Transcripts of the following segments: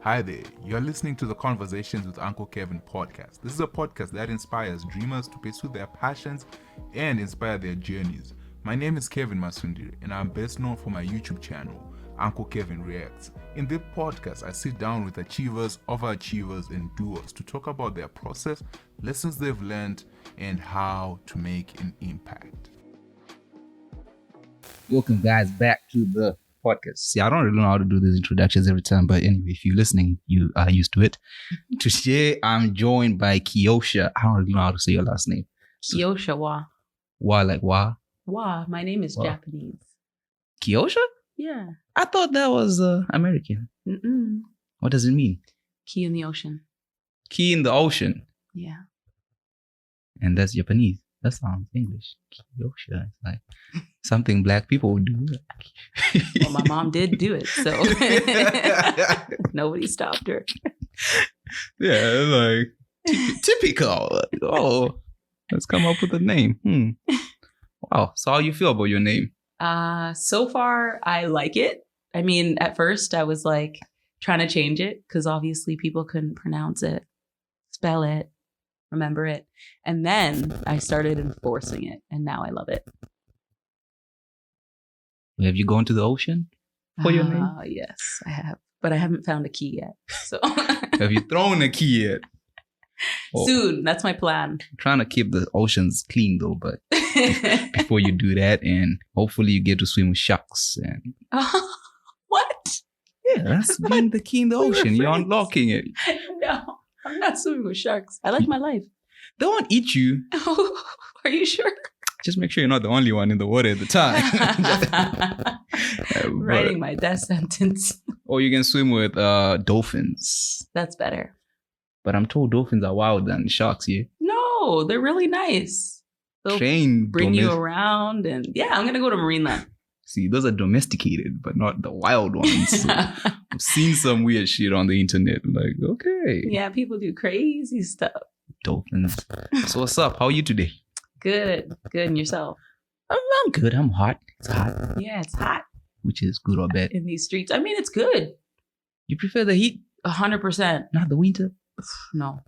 Hi there, you're listening to the Conversations with Uncle Kevin podcast. This is a podcast that inspires dreamers to pursue their passions and inspire their journeys. My name is Kevin Masundiri, and I'm best known for my YouTube channel, Uncle Kevin Reacts. In this podcast, I sit down with achievers, overachievers, and doers to talk about their process, lessons they've learned, and how to make an impact. Welcome, guys, back to the podcast. See, I don't really know how to do these introductions every time, but anyway, if you're listening, you are used to it. Today, I'm joined by Keyosha. I don't really know how to say your last name. Keyosha Waugh. Waugh, like Waugh? Waugh. My name is Waugh. Japanese. Keyosha? Yeah. I thought that was American. Mm-mm. What does it mean? Key in the ocean. Key in the ocean. Yeah. And that's Japanese. That sounds English. Keyosha. It's like something black people would do. Well, my mom did do it, so nobody stopped her. Yeah, like typical. Like, oh, let's come up with a name. Wow. So how you feel about your name? So far, I like it. I mean, at first, I was like trying to change it because obviously people couldn't pronounce it, spell it, remember it. And then I started enforcing it, and now I love it. Have you gone to the ocean for your name? Yes, I have. But I haven't found a key yet. So Have you thrown a key yet? Oh, soon. That's my plan. I'm trying to keep the oceans clean though, but before you do that, and hopefully you get to swim with sharks. And What? yeah, that's being the key in the We were ocean. You're friends. unlocking it. No, I'm not swimming with sharks. I like my life. They won't eat you. Are you sure? Just make sure you're not the only one in the water at the time. Writing my death sentence. Or you can swim with dolphins. That's better. But I'm told dolphins are wild than sharks here. No, they're really nice. They'll Train bring you around, and yeah, I'm gonna go to Marineland. See, those are domesticated, but not the wild ones. So I've seen some weird shit on the internet. Like, okay. Yeah, people do crazy stuff. Dolphins. So what's up? How are you today? Good, and yourself? I'm good. I'm hot. It's hot. Yeah, it's hot Which is good or bad? in these streets. I mean, it's good. You prefer the heat, 100%. not the winter? No.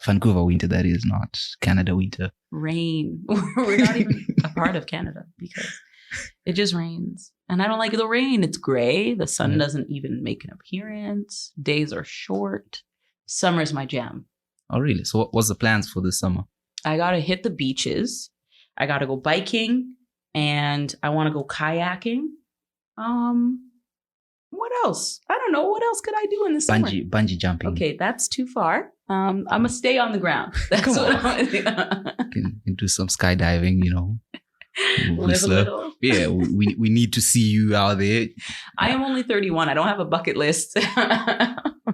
Vancouver winter, that is, not Canada winter. Rain. We're not even a part of Canada because it just rains. And I don't like the rain. It's gray. The sun doesn't even make an appearance. Days are short. Summer's my jam. Oh, really? So what's the plans for this summer? I got to hit the beaches. I got to go biking. And I want to go kayaking. What else? I don't know. What else could I do in the summer? Bungee jumping. Okay, that's too far. I'm going to stay on the ground. That's Come what on. I want to do. Can do some skydiving, you know. Live a Whistler. little. Yeah, we need to see you out there. I am only 31. I don't have a bucket list.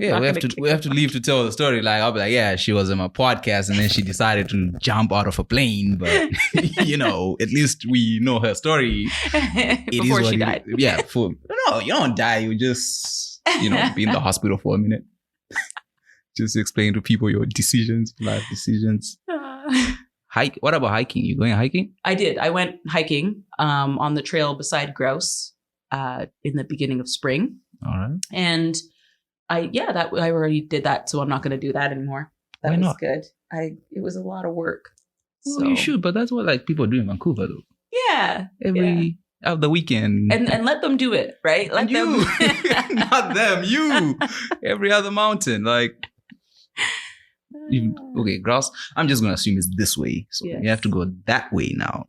Yeah, we have to leave to tell the story. Like, I'll be like, yeah, she was in my podcast and then she decided to jump out of a plane. But, you know, at least we know her story. Before she died. Yeah. No, you don't die. You just, you know, be in the hospital for a minute. Just explain to people your decisions, life decisions. Hike. What about hiking? You going hiking? I did. I went hiking on the trail beside Grouse in the beginning of spring. All right. And I already did that, so I'm not going to do that anymore. That Why was not? good. It was a lot of work. Well, So you should, but that's what like people do in Vancouver though. yeah, Every of the weekend. and let them do it, right? Let you, them. not them. You. Every other mountain, like. Okay, Grouse. I'm just gonna assume it's this way, so Yes. you have to go that way now.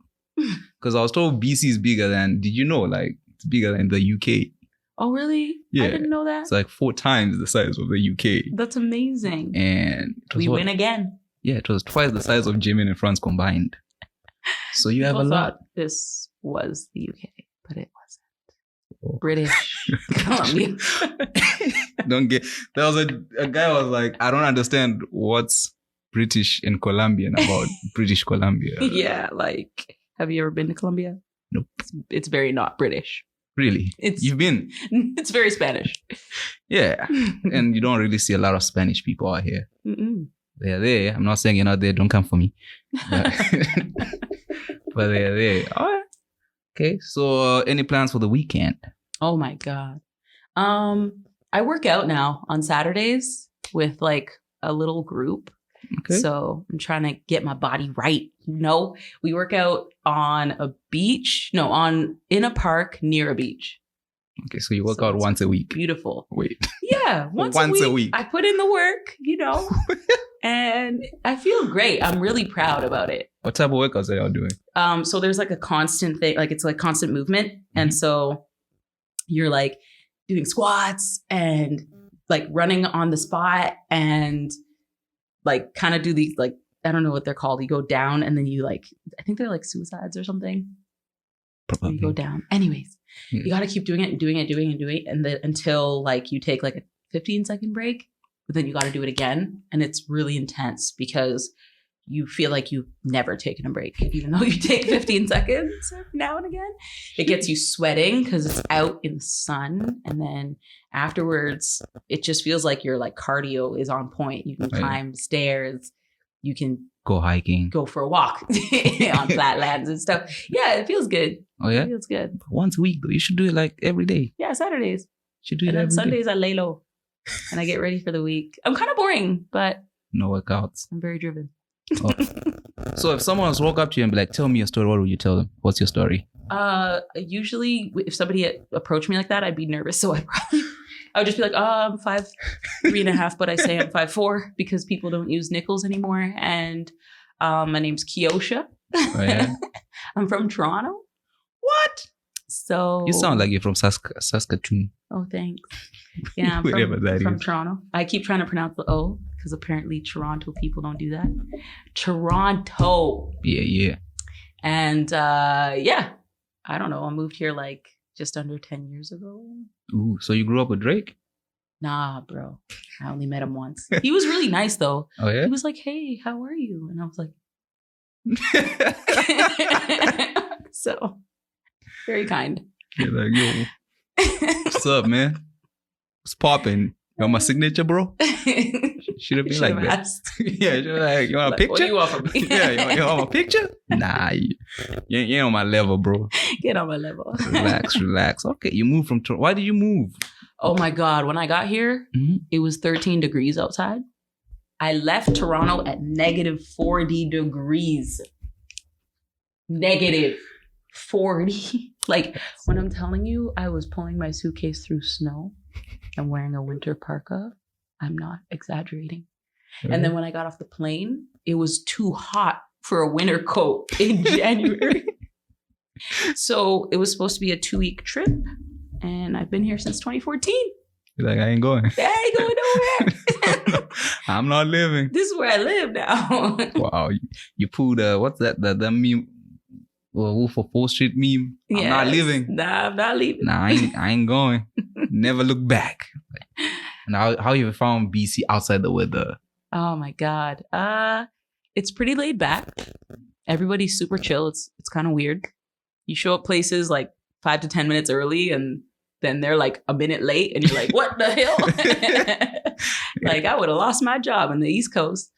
Because I was told BC is bigger than. Did you know? Like it's bigger than the UK. Oh, really? Yeah. I didn't know that. It's like 4 times the size of the UK, That's amazing. and it was We what? win again. Yeah, it was twice the size of Germany and France combined. So you have a People lot. thought this was the UK, but it wasn't. Oh. British Columbia. Don't get. There was a guy was like, I don't understand what's British and Colombian about British Columbia. Yeah, like, have you ever been to Colombia? Nope. It's very not British. Really? It's You've been? very Spanish. Yeah. And you don't really see a lot of Spanish people out here. Mm-mm. They're there. I'm not saying you're not there. Don't come for me. But, but they're there. All right. Okay. So any plans for the weekend? Oh my God. I work out now on Saturdays with like a little group. Okay. So I'm trying to get my body right. We work out on a beach. No, in a park near a beach. Okay, so you work out once a week. Beautiful. Wait. Yeah, once a week. I put in the work, and I feel great. I'm really proud about it. What type of workouts are y'all doing? So there's like a constant thing, like it's like constant movement. Mm-hmm. And so you're like doing squats and like running on the spot and like kind of do these, like, I don't know what they're called. You go down and then you like, I think they're like suicides or something. Probably. You go down. Anyways, you got to keep doing it and doing it. And then until like you take like a 15-second break, but then you got to do it again. And it's really intense because you feel like you've never taken a break, even though you take 15 seconds now and again. It gets you sweating because it's out in the sun. And then afterwards, it just feels like your like cardio is on point. You can climb stairs. You can go hiking, go for a walk on flatlands and stuff. Yeah, it feels good. Oh yeah, it feels good. Once a week though, you should do it like every day. Yeah, Saturdays. Should do it and every then Sundays day. I lay low and I get ready for the week. I'm kind of boring, but no workouts. I'm very driven. Oh. So if someone else walk up to you and be like, "Tell me your story," what would you tell them? What's your story? Usually if somebody approached me like that, I'd be nervous. So I would just be like, I'm 5'3.5", but I say I'm 5'4" because people don't use nickels anymore. And my name's Keyosha. Oh, yeah? I'm from Toronto. What? So you sound like you're from Saskatoon. Oh, thanks. Yeah, I'm from Toronto. I keep trying to pronounce the O because apparently Toronto people don't do that. Toronto. Yeah. And yeah, I don't know. I moved here like just under 10 years ago. Ooh, so you grew up with Drake? Nah, bro. I only met him once. He was really nice though. Oh yeah? He was like, "Hey, how are you?" And I was like, so very kind. You're like, yo, what's up, man? What's popping? You want my signature, bro? Should have been like that. Asked. Yeah, like, you want a picture? What do you want from me? Yeah, you want a picture? Nah, you ain't on my level, bro. Get on my level. Relax. Okay, you moved from Toronto. Why did you move? Oh my God. When I got here, It was 13 degrees outside. I left Toronto at negative 40 degrees. Negative 40. Like when I'm telling you, I was pulling my suitcase through snow and wearing a winter parka. I'm not exaggerating. Mm-hmm. And then when I got off the plane, it was too hot for a winter coat in January. So it was supposed to be a 2-week trip. And I've been here since 2014. You're like, I ain't going. I ain't going nowhere. I'm not living. This is where I live now. Wow. You pulled, what's that? The meme? Wolf of Wall Street meme. Yes. I'm not living. Nah, I'm not leaving. Nah, I ain't going. Never look back. And how you found BC outside the weather? Oh my God. It's pretty laid back. Everybody's super chill. It's kind of weird. You show up places like 5 to 10 minutes early and then they're like a minute late and you're like, what the hell? Like I would have lost my job in the East Coast.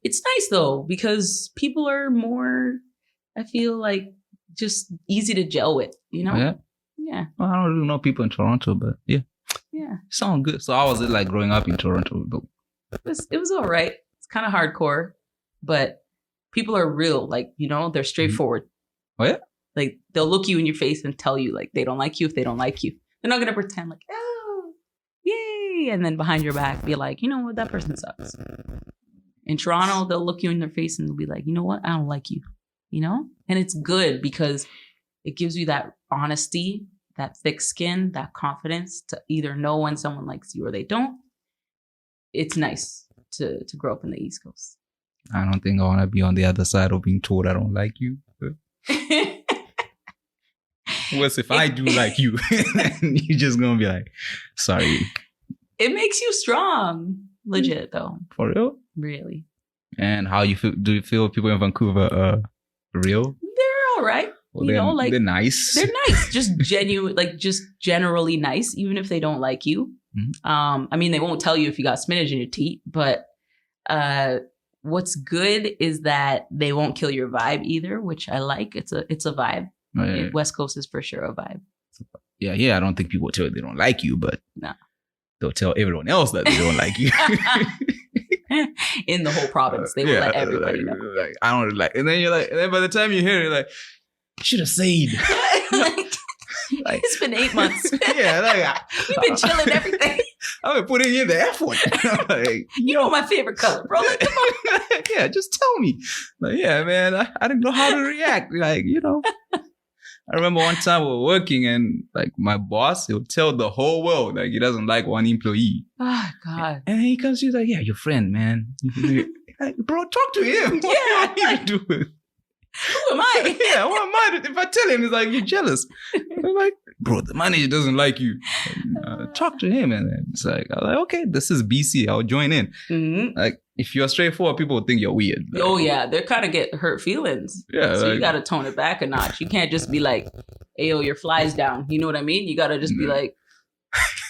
It's nice though, because people are more, I feel like just easy to gel with, you know? Yeah. Yeah. Well, I don't really know people in Toronto, but yeah. Yeah. Sound good. So how was it like growing up in Toronto though? It was all right. It's kind of hardcore, but people are real. Like, you know, they're straightforward. Oh yeah? Like they'll look you in your face and tell you like they don't like you if they don't like you. They're not going to pretend like, oh, yay. And then behind your back be like, you know what, that person sucks. In Toronto, they'll look you in their face and they'll be like, you know what, I don't like you. You know? And it's good because it gives you that honesty, that thick skin, that confidence to either know when someone likes you or they don't. It's nice to grow up in the East Coast. I don't think I want to be on the other side of being told I don't like you. What's if I do like you? Then you're just going to be like, sorry. It makes you strong. Legit, though. For real? Really. And how you feel? Do you feel people in Vancouver real? They're all right. Well, they're nice. They're nice. Just genuine, like just generally nice, even if they don't like you. Mm-hmm. I mean, they won't tell you if you got spinach in your teeth, but what's good is that they won't kill your vibe either, which I like. It's a vibe. Oh, yeah. West Coast is for sure a vibe. Yeah, I don't think people tell you they don't like you, but No. they'll tell everyone else that they don't like you. In the whole province, they will let everybody know. Like, I don't like, and then you're like, and then by the time you hear it, you're like, you should have said. Like, it's been 8 months. Yeah, like We've been chilling everything. I've been putting in the effort. Like, You know my favorite color, bro. Like, come on. yeah, just tell me. Like, yeah, man, I didn't know how to react. Like, I remember one time we were working and like my boss, he'll tell the whole world like he doesn't like one employee. Oh God. And then he comes, he's like, yeah, your friend, man. Like, bro, talk to him. What do you want me to do? Who am I? Yeah, what am I? If I tell him, he's like, you're jealous. I'm like, bro, the manager doesn't like you. Talk to him. And then it's like, I'm like, okay, this is BC. I'll join in. Mm-hmm. Like, if you're straightforward, people will think you're weird. Like, Oh yeah, they kind of get hurt feelings. Yeah, So like- you got to tone it back a notch. You can't just be like, "Hey, yo, your fly's down." You know what I mean? You got to just be like,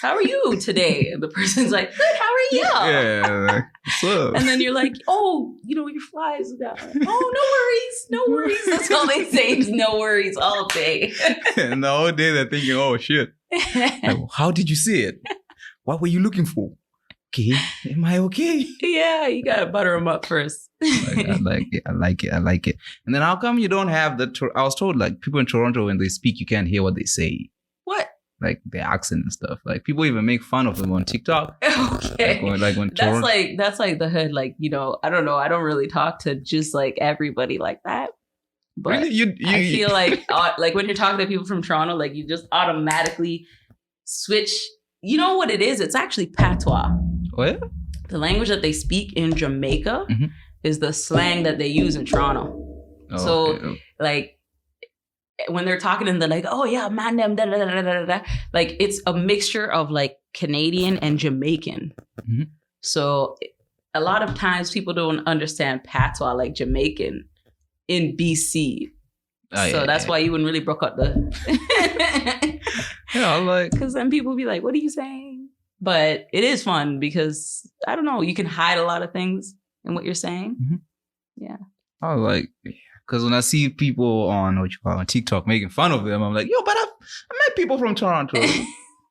"How are you today?" And the person's like, "Good. How are you?" Yeah, like, what's up? And then you're like, "Oh, your fly's down." "Oh, no worries. That's all they say is no worries all day. And the whole day they're thinking, oh shit. Like, how did you see it? What were you looking for? Okay, am I okay? Yeah, you gotta butter them up first. Like, I like it. And then how come you don't have I was told like people in Toronto when they speak, you can't hear what they say. What? Like their accent and stuff. Like people even make fun of them on TikTok. Okay. Like when That's Toronto, that's like the hood. Like, I don't know. I don't really talk to just like everybody like that. But really? You I feel like when you're talking to people from Toronto, like you just automatically switch. You know what it is? It's actually patois. what? The language that they speak in Jamaica Mhm. is the slang that they use in Toronto. Oh, So, okay. like, when they're talking and they're like, "Oh yeah, man, them da da da da da da," like it's a mixture of like Canadian and Jamaican. Mhm. So a lot of times people don't understand patois like Jamaican in BC. Oh, So yeah, that's yeah. why you wouldn't really broke up the. Yeah, I'm like, Because then people be like, "What are you saying?" But it is fun because I don't know, you can hide a lot of things in what you're saying. I was like, because when I see people on TikTok making fun of them, I'm like, yo, but I met people from Toronto.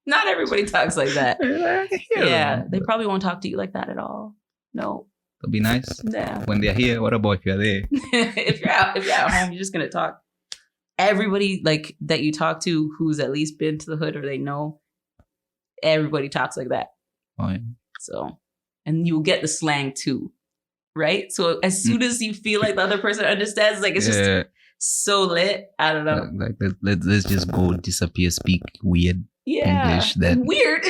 Not everybody talks like that. I can hear Yeah, them. they probably won't talk to you like that at all. No. It'll be nice Yeah. when they're here. What about if you're there? if you're at home, you're just gonna talk. Everybody like that you talk to who's at least been to the hood or they know, everybody talks like that. Oh, yeah. So, and you'll get the slang too, right? So as soon as you feel like the other person understands, like it's just Yeah. so lit. I don't know. Like let's just go disappear, speak weird Yeah, English that weird.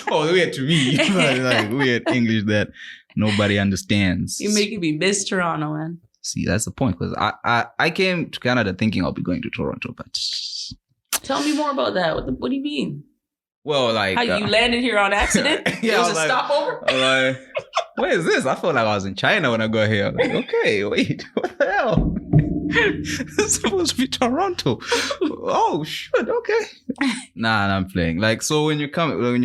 oh, weird to me. like weird English that nobody understands. You're making me miss Toronto, man. See, that's the point. Because I came to Canada thinking I'll be going to Toronto, but Tell me more about that. What do you mean? well, like How you landed here on accident? Yeah, It I was was a like- stopover. I'm like, where is this? I felt like I was in China when I got here. I'm like, okay, wait, what the hell? It's supposed to be Toronto. Oh shit, okay. Nah, I'm playing. Like, so when you're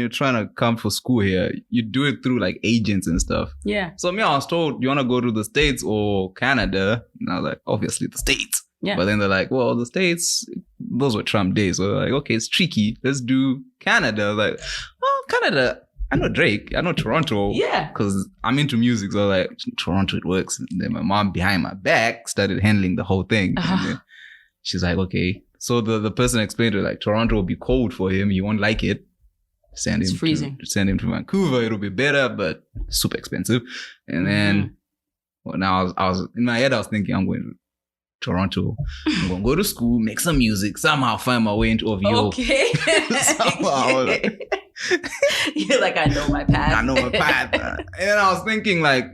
trying to come for school here, you do it through like agents and stuff. Yeah. So me, I was told, you want to go to the States or Canada? And I was like, obviously the States. Yeah. But then they're like, well, the States, those were Trump days. So they're like, okay, it's tricky. Let's do Canada. Like, well, Canada, I know Drake. I know Toronto. Yeah. Because I'm into music. So like, Toronto, it works. And then my mom behind my back started handling the whole thing. Uh-huh. And then she's like, okay. So the person explained to her, like, Toronto will be cold for him. He won't like it. It's freezing. Send him to Vancouver. It'll be better, but super expensive. And then, well, now I was in my head, I was thinking, I'm going to Toronto. I'm going to go to school, make some music, somehow find my way into OVO. Okay. Somehow. You're like, I know my path. I know my path. And then I was thinking, like,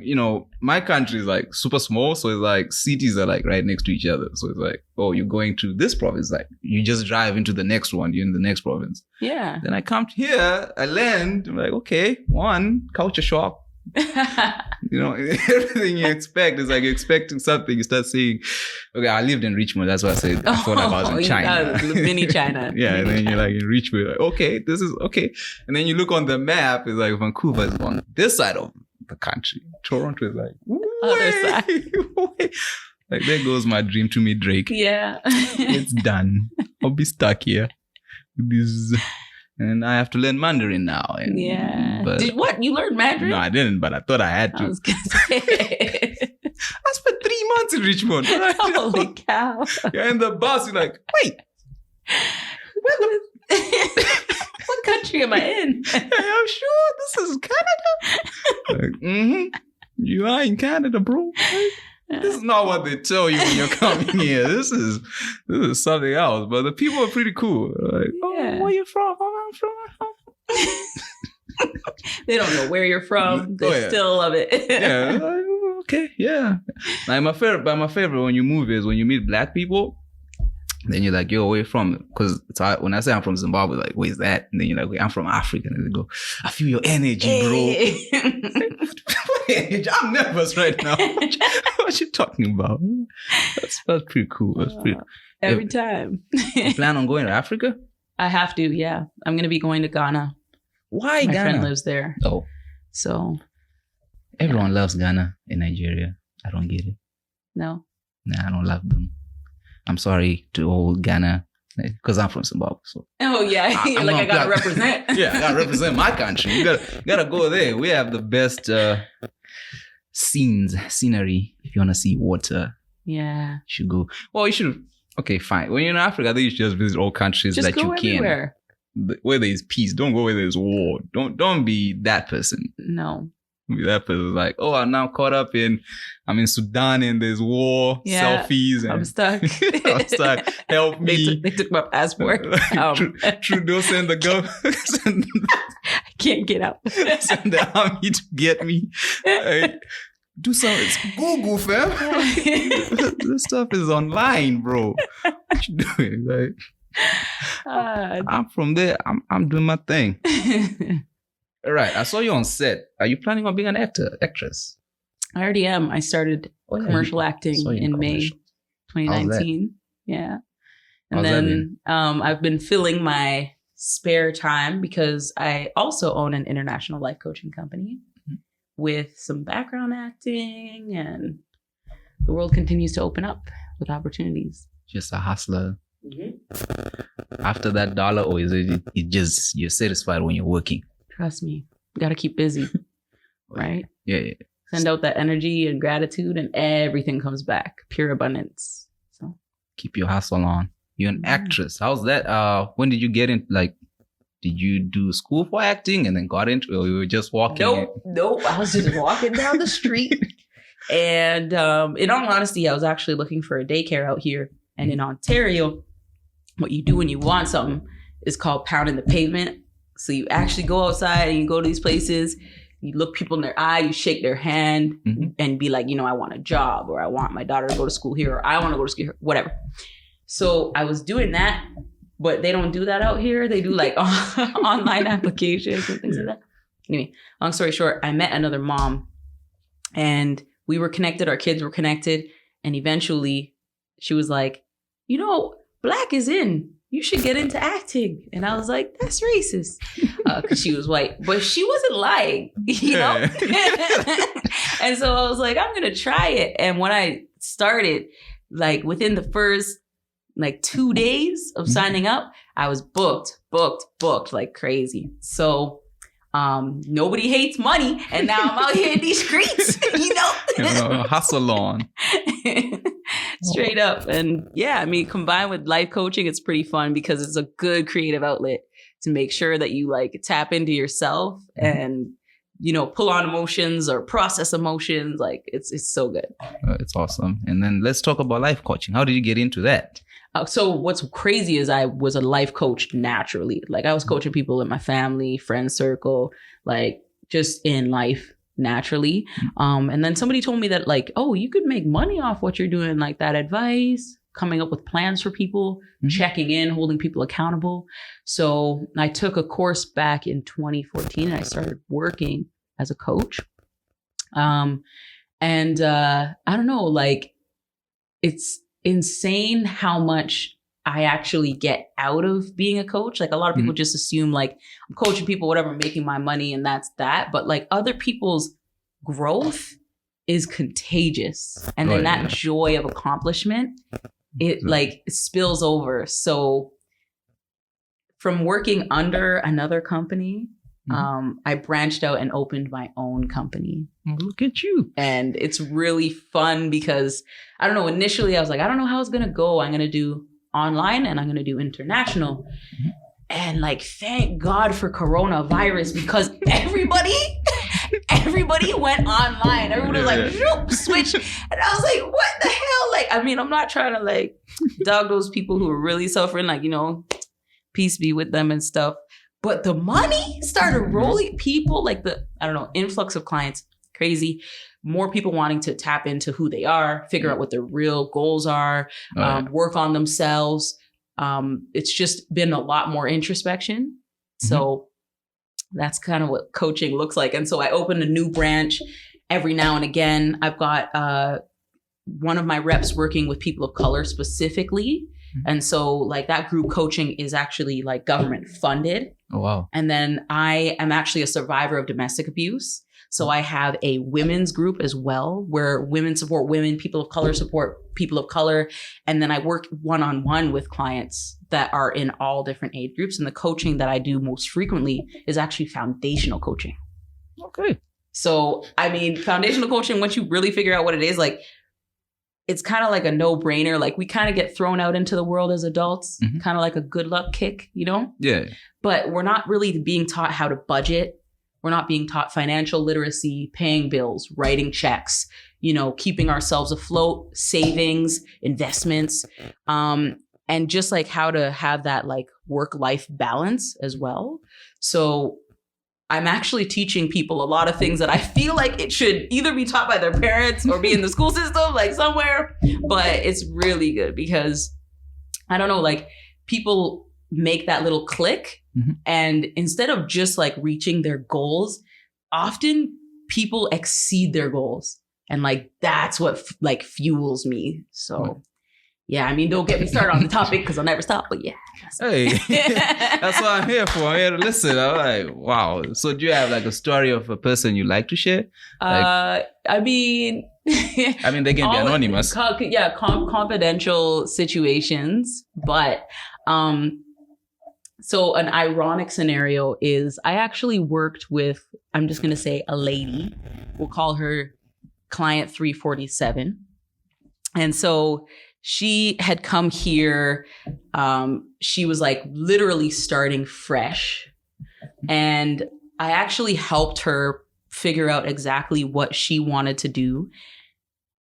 my country is like super small. So it's like cities are like right next to each other. So it's like, oh, you're going to this province. Like, you just drive into the next one. You're in the next province. Yeah. Then I come here, I land. I'm like, okay, one, culture shock. Everything you expect is like you're expecting something. You start saying, okay, I lived in Richmond. That's what I said. I thought I was in China. Mini China. Yeah, and then you're like in Richmond, like, okay, this is okay. And then you look on the map, it's like Vancouver is on this side of the country. Toronto is like, Other side. way. Like, there goes my dream to meet Drake. Yeah. It's done. I'll be stuck here. this, and I have to learn Mandarin now. And, Yeah. but, You learned Mandarin? No, I didn't, but I thought I had to. I was gonna say. I spent 3 months in Richmond. Holy cow. You're in the bus, you're like, wait. What country am I in? I'm sure this is Canada. Like, you are in Canada, bro. This is not what they tell you when you're coming here. This is something else. But the people are pretty cool. Like, where you from? I'm from. They don't know where you're from. They still love it. Yeah. Okay. Yeah. Like my favorite when you move is when you meet black people. Then you're like, yo, where you from? Because when I say I'm from Zimbabwe, like, where's that? And then you're like, wait, I'm from Africa. And they go, I feel your energy, bro. What energy? I'm nervous right now. What you talking about? That's pretty cool. That's pretty Every time. You plan on going to Africa? I have to, yeah. I'm going to be going to Ghana. Why My Ghana? friend lives there. Oh. So. Everyone loves Ghana in Nigeria. I don't get it. No? Nah, I don't love them. I'm sorry to all Ghana, because I'm from Zimbabwe. So. Oh, yeah. I got to represent. Yeah, I got to represent my country. You gotta go there. We have the best scenery. If you want to see water, yeah, you should go. Well, you should. Okay, fine. When you're in Africa, then you should just visit all countries just that go you everywhere. can. Where there's peace. Don't go where there's war. Don't be that person. No. Be that person like, oh, I'm now caught up I'm in Sudan and there's war, selfies. And I'm stuck. I'm stuck. Help me. They took my passport. Trudeau send the government. I can't get out. Send the army to get me. Like, do something. It's Google, fam. This stuff is online, bro. What you doing? Like, I'm from there. I'm doing my thing. All right. I saw you on set. Are you planning on being an actress? I already am. I started commercial acting in May 2019. Yeah. And then I've been filling my spare time because I also own an international life coaching company with some background acting, and the world continues to open up with opportunities. Just a hustler. After that dollar, or is it just you're satisfied when you're working? Trust me, you got to keep busy, right? Yeah. Send out that energy and gratitude, and everything comes back. Pure abundance. So keep your hustle on. You're an actress. How's that? When did you get in? Like, did you do school for acting and then got into it, or you were just walking? Nope. I was just walking down the street. And in all honesty, I was actually looking for a daycare out here. And in Ontario, what you do when you want something is called pounding the pavement. So you actually go outside and you go to these places, you look people in their eye, you shake their hand and be like, I want a job, or I want my daughter to go to school here, or I want to go to school here, whatever. So I was doing that, but they don't do that out here. They do like online applications and things like that. Anyway, long story short, I met another mom and we were connected. Our kids were connected. And eventually she was like, Black is in. You should get into acting. And I was like, that's racist. Because she was white. But she wasn't lying, And so I was like, I'm going to try it. And when I started, like within the first 2 days of signing up, I was booked like crazy. So nobody hates money. And now I'm out here in these streets, hustle on. Straight up. And combined with life coaching, it's pretty fun because it's a good creative outlet to make sure that you tap into yourself and, pull on emotions or process emotions. Like it's so good. It's awesome. And then let's talk about life coaching. How did you get into that? So what's crazy is I was a life coach naturally. Like I was coaching people in my family, friend circle, just in life naturally. And then somebody told me that you could make money off what you're doing, like that advice, coming up with plans for people, checking in, holding people accountable. So I took a course back in 2014 and I started working as a coach. I don't know, it's insane how much I actually get out of being a coach. Like a lot of people just assume I'm coaching people, whatever, making my money and that's that. But other people's growth is contagious. And then that joy of accomplishment, it spills over. So from working under another company, I branched out and opened my own company. Look at you. And it's really fun because, I don't know, initially I was like, I don't know how it's going to go. I'm going to do online and I'm going to do international. And like, thank God for coronavirus, because everybody went online. Everyone was like, Zoop, switch. And I was like, what the hell? Like, I mean, I'm not trying to like dog those people who are really suffering, like, you know, peace be with them and stuff. But the money started rolling. People like influx of clients, crazy. More people wanting to tap into who they are, figure out what their real goals are, work on themselves. It's just been a lot more introspection. So that's kind of what coaching looks like. And so I opened a new branch every now and again. I've got one of my reps working with people of color specifically. And so like that group coaching is actually like government funded. Oh, wow. And then I am actually a survivor of domestic abuse. So I have a women's group as well, where women support women, people of color support people of color. And then I work one-on-one with clients that are in all different age groups. And the coaching that I do most frequently is actually foundational coaching. Okay. So, I mean, foundational coaching, once you really figure out what it is, like, it's kind of like a no-brainer. Like, we kind of get thrown out into the world as adults, kind of like a good luck kick, you know? Yeah. But we're not really being taught how to budget. We're not being taught financial literacy, paying bills, writing checks, you know, keeping ourselves afloat, savings, investments, and just like how to have that like work-life balance as well. So I'm actually teaching people a lot of things that I feel like it should either be taught by their parents or be in the school system, like somewhere. But it's really good because, I don't know, like people make that little click. And instead of just like reaching their goals, often people exceed their goals. And like, that's what like fuels me. So yeah, I mean, don't get me started on the topic because I'll never stop, but yeah. Hey, that's what I'm here for. I'm here to listen. I'm like, wow. So do you have like a story of a person you like to share? Like, I mean, they can be anonymous. Confidential situations. But so an ironic scenario is I actually worked with, I'm just going to say a lady. We'll call her client 347. And so she had come here. She was like literally starting fresh. And I actually helped her figure out exactly what she wanted to do.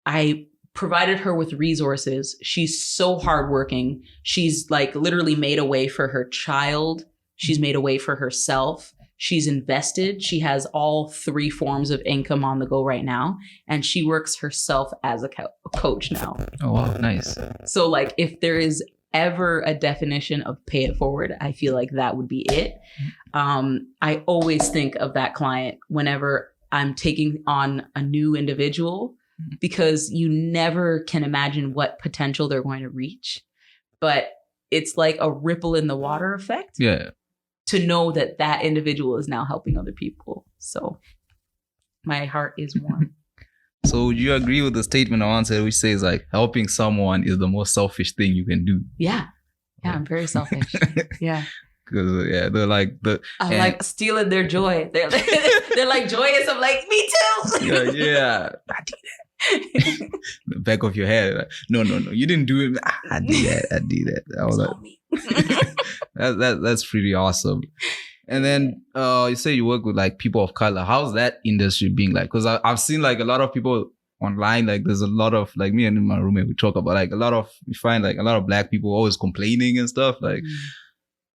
I provided her with resources. She's so hardworking. She's like literally made a way for her child. She's made a way for herself. She's invested. She has all three forms of income on the go right now. And she works herself as a coach now. Oh, wow. Nice. So like if there is ever a definition of pay it forward, I feel like that would be it. I always think of that client whenever I'm taking on a new individual, because you never can imagine what potential they're going to reach. But it's like a ripple in the water effect. Yeah. To know that that individual is now helping other people. So my heart is warm. So would you agree with the statement I answered, which says like helping someone is the most selfish thing you can do? Yeah. Yeah, I'm very selfish. Yeah. Because they're like I'm like stealing their joy. They're like joyous. I'm like, me too. yeah. I did that. The back of your head, like, no, you didn't do it. I did that. I was like, that's pretty awesome. And then you say you work with like people of color. How's that industry being like? Because I've seen like a lot of people online. Like there's a lot of like me and my roommate, we talk about like we find like a lot of black people always complaining and stuff. Like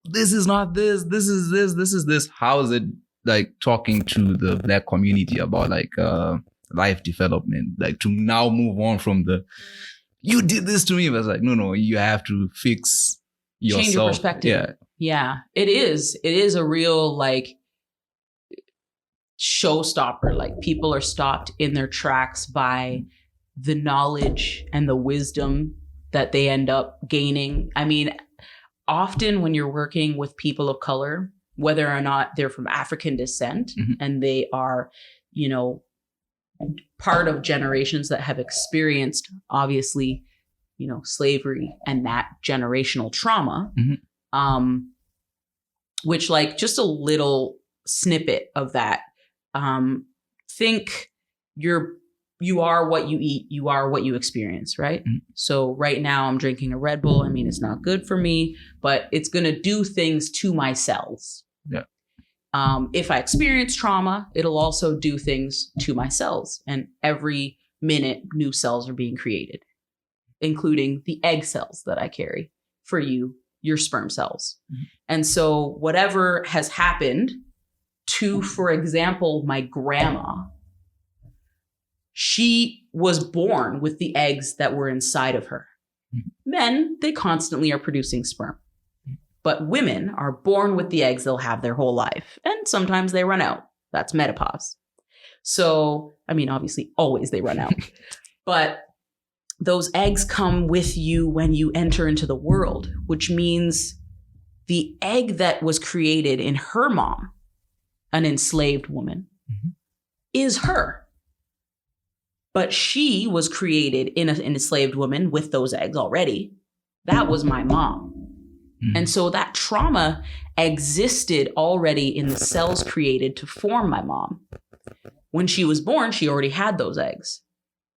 this is not this. This is this. This is this. How is it like talking to the black community about like life development, like to now move on from you did this to me, but it's like no, you have to fix yourself. Change your perspective. Yeah, it is a real like showstopper. Like people are stopped in their tracks by the knowledge and the wisdom that they end up gaining. I mean, often when you're working with people of color, whether or not they're from African descent and they are, you know, part of generations that have experienced, obviously, you know, slavery and that generational trauma, which like just a little snippet of that. Think you are what you eat, you are what you experience, right? Mm-hmm. So right now I'm drinking a Red Bull. I mean, it's not good for me, but it's going to do things to my cells. Yeah. If I experience trauma, it'll also do things to my cells. And every minute, new cells are being created, including the egg cells that I carry for you, your sperm cells. Mm-hmm. And so whatever has happened to, for example, my grandma, she was born with the eggs that were inside of her. Mm-hmm. Men, they constantly are producing sperm. But women are born with the eggs they'll have their whole life. And sometimes they run out. That's menopause. So, I mean, obviously, always they run out. But those eggs come with you when you enter into the world, which means the egg that was created in her mom, an enslaved woman, mm-hmm. is her. But she was created in an enslaved woman with those eggs already. That was my mom. Mm-hmm. And so that trauma existed already in the cells created to form my mom. When she was born, she already had those eggs.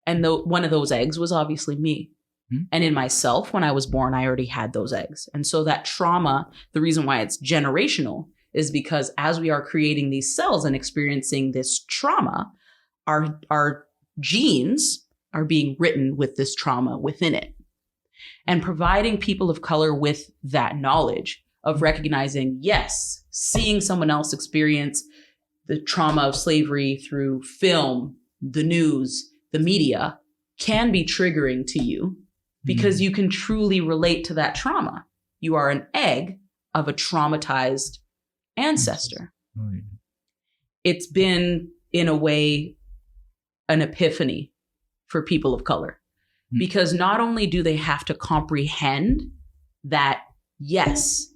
And one of those eggs was obviously me. Mm-hmm. And in myself, when I was born, I already had those eggs. And so that trauma, the reason why it's generational is because as we are creating these cells and experiencing this trauma, our genes are being written with this trauma within it. And providing people of color with that knowledge of recognizing, yes, seeing someone else experience the trauma of slavery through film, the news, the media can be triggering to you because you can truly relate to that trauma. You are an egg of a traumatized ancestor. Oh, yeah. It's been, in a way, an epiphany for people of color. Because not only do they have to comprehend that, yes,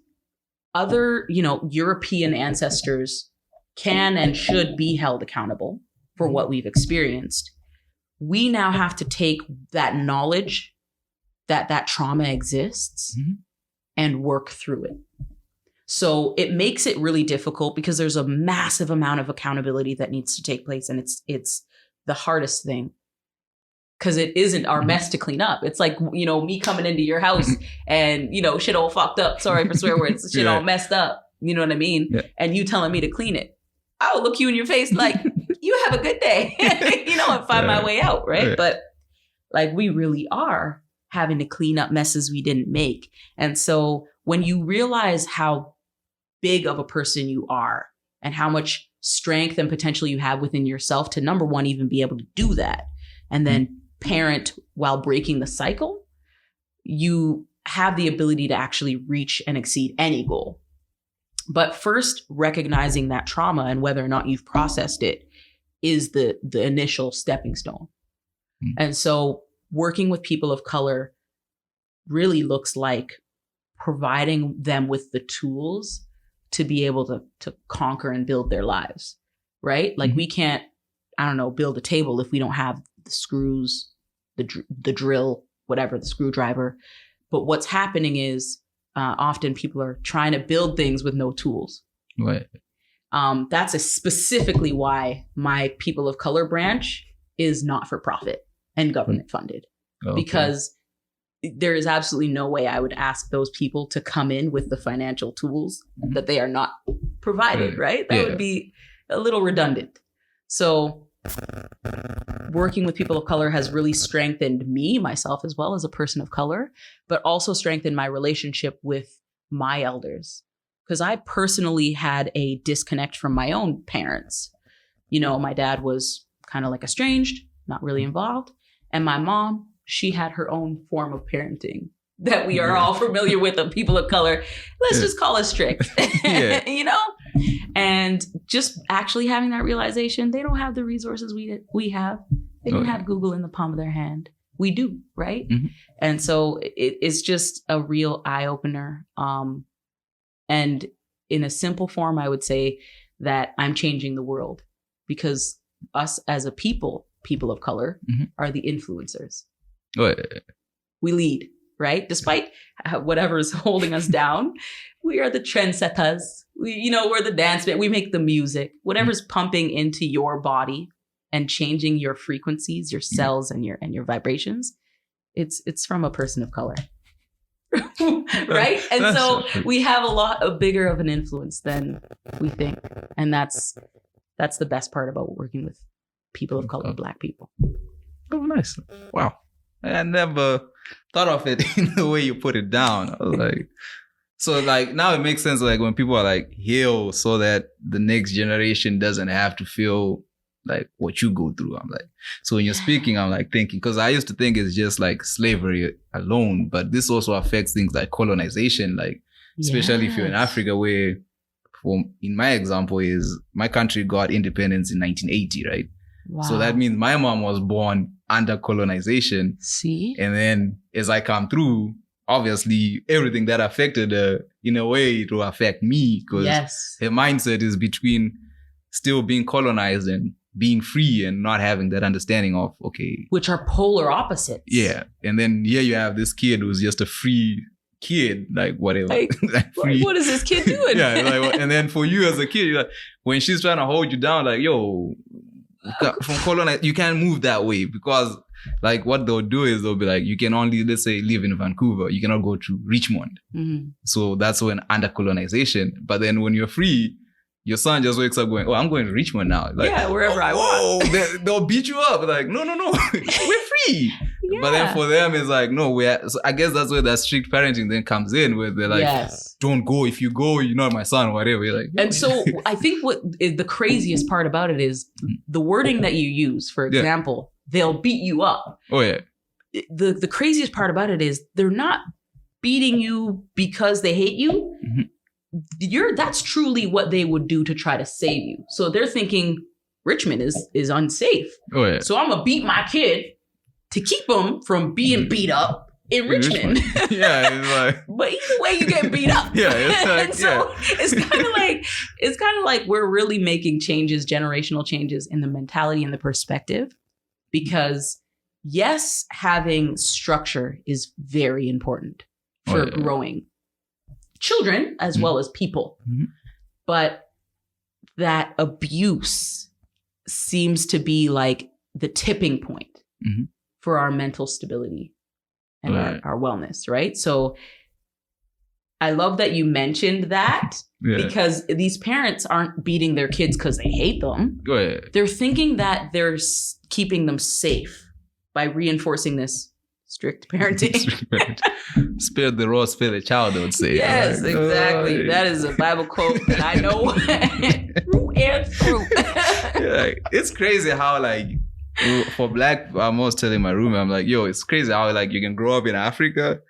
other, European ancestors can and should be held accountable for what we've experienced. We now have to take that knowledge that trauma exists mm-hmm. and work through it. So it makes it really difficult because there's a massive amount of accountability that needs to take place. And it's the hardest thing. Because it isn't our mess to clean up. It's like, me coming into your house and, shit all fucked up. Sorry for swear words. Shit all messed up. You know what I mean? Yeah. And you telling me to clean it. I would look you in your face like, you have a good day, and find my way out. Right. But like, we really are having to clean up messes we didn't make. And so when you realize how big of a person you are and how much strength and potential you have within yourself to, number one, even be able to do that. And then parent while breaking the cycle, you have the ability to actually reach and exceed any goal. But first, recognizing that trauma and whether or not you've processed it is the initial stepping stone. Mm-hmm. And so working with people of color really looks like providing them with the tools to be able to conquer and build their lives, right? Like we can't, build a table if we don't have the screws, the drill, whatever, the screwdriver. But what's happening is often people are trying to build things with no tools. Right. That's specifically why my people of color branch is not for profit and government funded. Okay. Because there is absolutely no way I would ask those people to come in with the financial tools that they are not provided, right? That would be a little redundant. So working with people of color has really strengthened me, myself, as well as a person of color, but also strengthened my relationship with my elders. Because I personally had a disconnect from my own parents. My dad was kind of like estranged, not really involved. And my mom, she had her own form of parenting that we are all familiar with of people of color. Let's just call it strict, And just actually having that realization, they don't have the resources we have. They don't have Google in the palm of their hand. We do, right? Mm-hmm. And so it's just a real eye opener. And in a simple form, I would say that I'm changing the world because us as a people of color, are the influencers. Right. We lead. right? Despite whatever is holding us down, we are the trendsetters. We're the dance bit. We make the music. Whatever's pumping into your body and changing your frequencies, your cells, and your vibrations. It's from a person of color. Right? And so we have a bigger of an influence than we think. And that's the best part about working with people of color, Black people. Oh, nice. Wow. I never thought of it in the way you put it down. I was like, so like now it makes sense like when people are like heal so that the next generation doesn't have to feel like what you go through. I'm like, so when you're speaking, I'm like thinking, because I used to think it's just like slavery alone, but this also affects things like colonization, like especially if you're in Africa, where in my example is my country got independence in 1980, right? Wow. So that means my mom was born under colonization. See? And then as I come through, obviously everything that affected her, in a way, it will affect me because her mindset is between still being colonized and being free and not having that understanding of, okay. Which are polar opposites. Yeah. And then here you have this kid who's just a free kid, like whatever. Like, free. What is this kid doing? Yeah. Like, and then for you as a kid, you're like, when she's trying to hold you down, like, yo, from colonize, you can't move that way because like what they'll do is they'll be like, you can only, let's say, live in Vancouver. You cannot go to Richmond. Mm-hmm. So that's when under colonization. But then when you're free, your son just wakes up going, oh, I'm going to Richmond now. Like, wherever I want. They'll beat you up. Like, no, we're free. Yeah. But then for them, it's like, no, so I guess that's where that strict parenting then comes in, where they're like, don't go. If you go, you're not my son or whatever. You're like, no. And so I think what is the craziest part about it is the wording that you use. For example, they'll beat you up. Oh, yeah. The craziest part about it is they're not beating you because they hate you. Mm-hmm. That's truly what they would do to try to save you. So they're thinking Richmond is unsafe. Oh, yeah. So I'm going to beat my kid to keep him from being beat up in Richmond. Yeah, it's like, but either way, you get beat up. Yeah, it's like, so it's kind of like we're really making changes, generational changes in the mentality and the perspective, because yes, having structure is very important for growing children as well as people. Mm-hmm. But that abuse seems to be like the tipping point for our mental stability and our wellness, right? So I love that you mentioned that because these parents aren't beating their kids because they hate them. Go ahead. They're thinking that they're keeping them safe by reinforcing this strict parenting. Spare the rod, spare the child, I would say. Yes, like, exactly. That is a Bible quote that I know through and through. It's crazy how like for Black, I'm always telling my roommate, I'm like, yo, it's crazy how like you can grow up in Africa,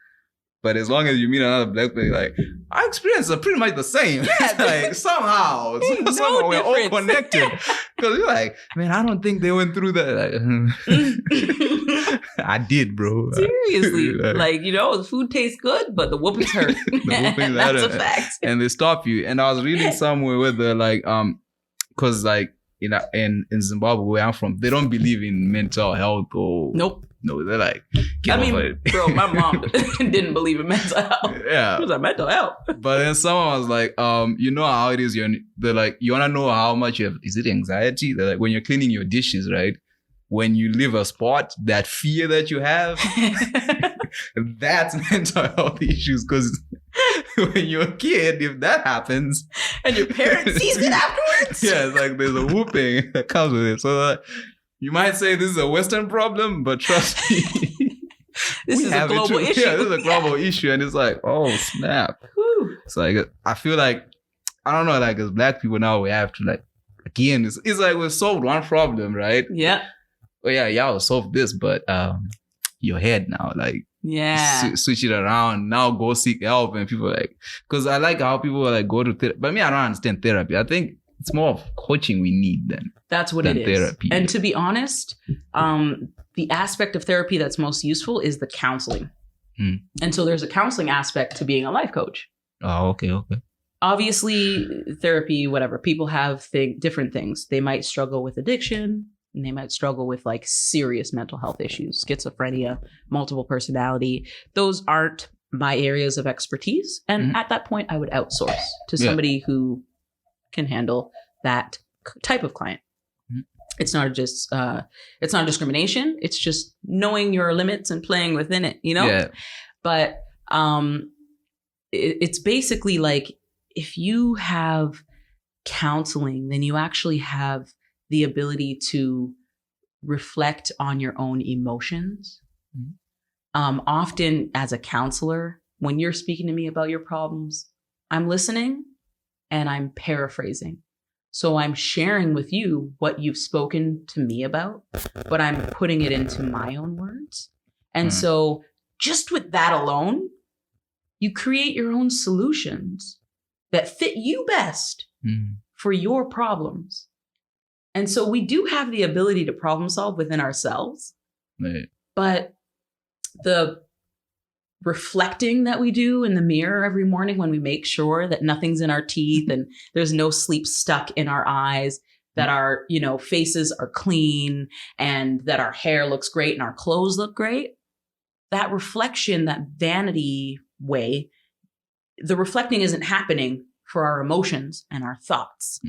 but as long as you meet another Black person, like our experiences are pretty much the same. Yeah, like somehow we're all connected. Because you're like, man, I don't think they went through that. Like, I did, bro. Seriously, like the food tastes good, but the whoopings hurt. That's a fact. And they stop you. And I was reading somewhere where they're like, because like in Zimbabwe where I'm from, they don't believe in mental health or nope. No, they're like, bro, my mom didn't believe in mental health. Yeah. She was like, mental health. But then someone was like, you know how it is, they're like, you want to know how much you have, is it anxiety? They're like, when you're cleaning your dishes, right? When you leave a spot, that fear that you have, that's mental health issues. Because when you're a kid, if that happens. And your parent sees it afterwards. Yeah, it's like there's a whooping that comes with it. So you might say this is a Western problem, but trust me. This is a global issue. Yeah, this is a global issue. And it's like, oh, snap. Whew. It's like, I feel like, I don't know, like as Black people now, we have to like, again, it's like we solved one problem, right? Yeah. Oh yeah, y'all solved this, but your head now, like, switch it around. Now go seek help. And people are like, because I like how people are like go to therapy. But me, I don't understand therapy. I think it's more of coaching we need than that's what it is. Therapy. And to be honest, the aspect of therapy that's most useful is the counseling. And so there's a counseling aspect to being a life coach. Oh, okay. Obviously, therapy, whatever. People have different things. They might struggle with addiction. and they might struggle with like serious mental health issues, schizophrenia, multiple personality. Those aren't my areas of expertise. And at that point, I would outsource to somebody who can handle that type of client. It's not discrimination. It's just knowing your limits and playing within it, you know? Yeah. But it's basically like if you have counseling, then you actually have the ability to reflect on your own emotions. Often as a counselor, when you're speaking to me about your problems, I'm listening and I'm paraphrasing. So I'm sharing with you what you've spoken to me about, but I'm putting it into my own words. And so just with that alone, you create your own solutions that fit you best for your problems. And so we do have the ability to problem solve within ourselves, but the reflecting that we do in the mirror every morning when we make sure that nothing's in our teeth and there's no sleep stuck in our eyes, that our, faces are clean and that our hair looks great and our clothes look great. That reflection, that vanity way, the reflecting isn't happening for our emotions and our thoughts.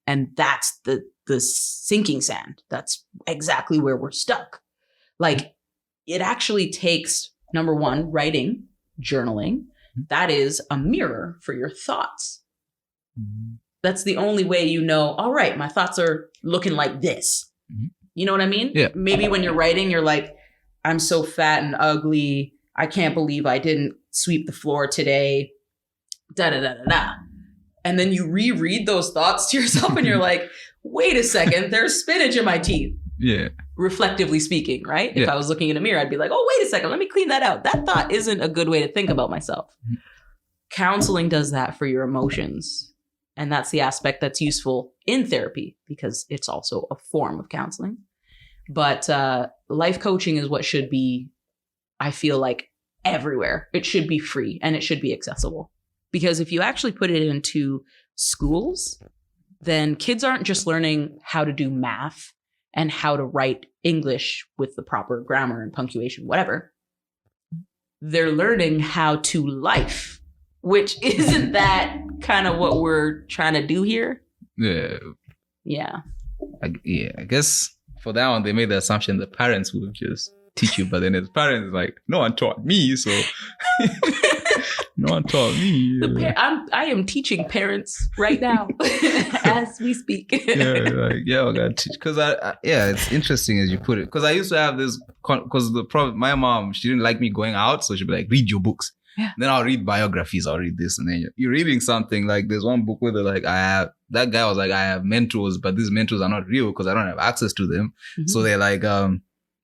And that's the sinking sand. That's exactly where we're stuck. Like, it actually takes, number one, writing, journaling. That is a mirror for your thoughts. That's the only way you know, all right, my thoughts are looking like this. You know what I mean? Yeah. Maybe when you're writing, you're like, I'm so fat and ugly. I can't believe I didn't sweep the floor today. Da da da da da. And then you reread those thoughts to yourself and you're like, wait a second, there's spinach in my teeth. Yeah. Reflectively speaking, right? If I was looking in a mirror, I'd be like, oh, wait a second, let me clean that out. That thought isn't a good way to think about myself. Counseling does that for your emotions. And that's the aspect that's useful in therapy because it's also a form of counseling. But life coaching is what should be, I feel like, everywhere. It should be free and it should be accessible. Because if you actually put it into schools, then kids aren't just learning how to do math and how to write English with the proper grammar and punctuation, whatever. They're learning how to life, which isn't that kind of what we're trying to do here? Yeah. Yeah. I guess for that one, they made the assumption the parents would just teach you, but then as parents, like, no one taught me, so no one taught me. I am teaching parents right now as we speak. I gotta teach because it's interesting as you put it. Because I used to have this because the problem, my mom, she didn't like me going out, so she'd be like, read your books. Yeah. Then I'll read biographies, I'll read this, and then you're reading something like there's one book where they're like, that guy was like, I have mentors, but these mentors are not real because I don't have access to them. So they're like,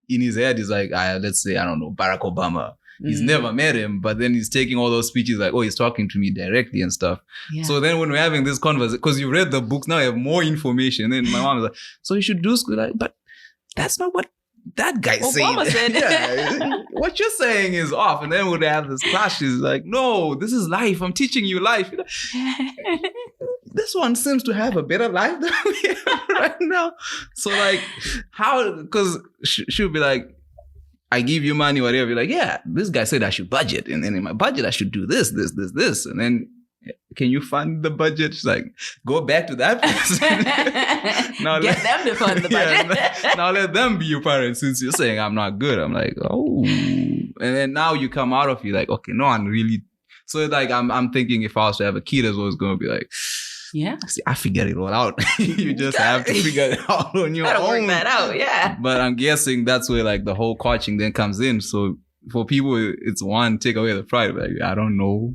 in his head, he's like, let's say, I don't know, Barack Obama. He's never met him, but then he's taking all those speeches like, oh, he's talking to me directly and stuff. Yeah. So then when we're having this conversation, because you read the books, now you have more information. Then my mom is like, so you should do school. Like, but that's not what that guy's saying. Obama said. Yeah, what you're saying is off. And then we'd have this clash. She's like, no, this is life. I'm teaching you life. This one seems to have a better life than we have right now. So like, how, because she'll be like, I give you money, whatever. You're like, yeah, this guy said I should budget. And then in my budget, I should do this. And then, can you fund the budget? She's like, go back to that person. Now Get them to fund the budget. Now let them be your parents since you're saying I'm not good. I'm like, oh. And then now you come out of you like, okay, no one really. So like, I'm thinking if I was to have a kid as well, it's going to be like, yeah, see, I figured it all out. You just have to figure it out on your own. Work that out, yeah. But I'm guessing that's where like the whole coaching then comes in. So for people, it's one, take away the pride. Like, I don't know.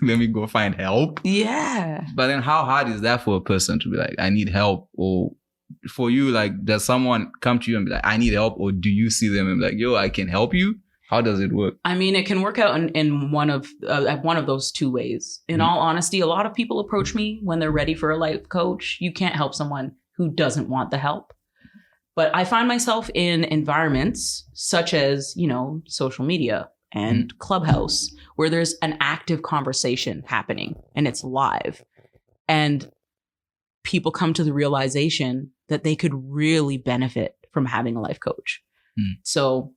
Let me go find help. Yeah. But then how hard is that for a person to be like, I need help? Or for you, like, does someone come to you and be like, I need help? Or do you see them and be like, yo, I can help you? How does it work? I mean, it can work out in one of those two ways. In all honesty, a lot of people approach me when they're ready for a life coach. You can't help someone who doesn't want the help. But I find myself in environments such as, social media and Clubhouse, where there's an active conversation happening and it's live. And people come to the realization that they could really benefit from having a life coach. So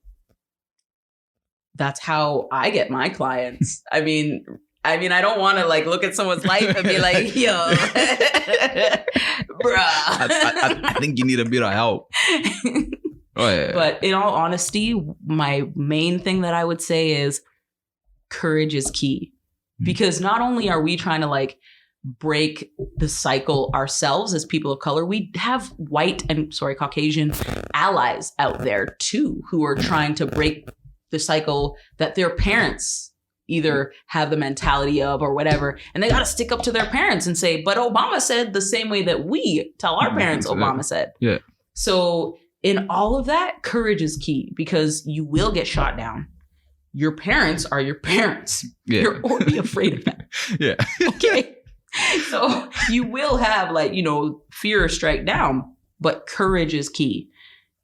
that's how I get my clients. I mean, I don't want to like look at someone's life and be like, yo, bruh. I think you need a bit of help. Oh, yeah. But in all honesty, my main thing that I would say is courage is key. Because not only are we trying to like break the cycle ourselves as people of color, we have Caucasian allies out there too who are trying to break the cycle that their parents either have the mentality of or whatever, and they got to stick up to their parents and say, but Obama said the same way that we tell our parents Obama said. Yeah. So in all of that, courage is key because you will get shot down. Your parents are your parents. Yeah. You're already afraid of them. Yeah. Okay. So you will have like, fear strike down, but courage is key.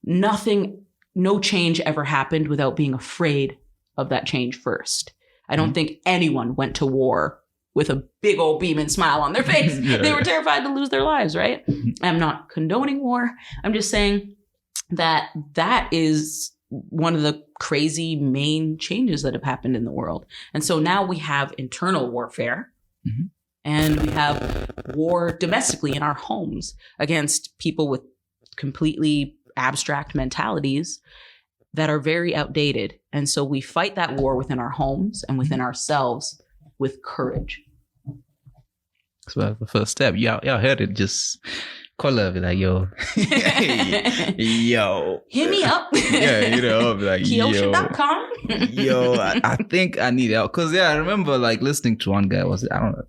No change ever happened without being afraid of that change first. I don't think anyone went to war with a big old beaming smile on their face. They were terrified to lose their lives, right? I'm not condoning war. I'm just saying that is one of the crazy main changes that have happened in the world. And so now we have internal warfare and we have war domestically in our homes against people with completely abstract mentalities that are very outdated. And so we fight that war within our homes and within ourselves with courage. So that's the first step. Y'all heard it. Just call up, be like, yo. Yo. Hit me up. Yeah, be like, Keyosha.com. Yo, I think I need help. Because, I remember like listening to one guy, I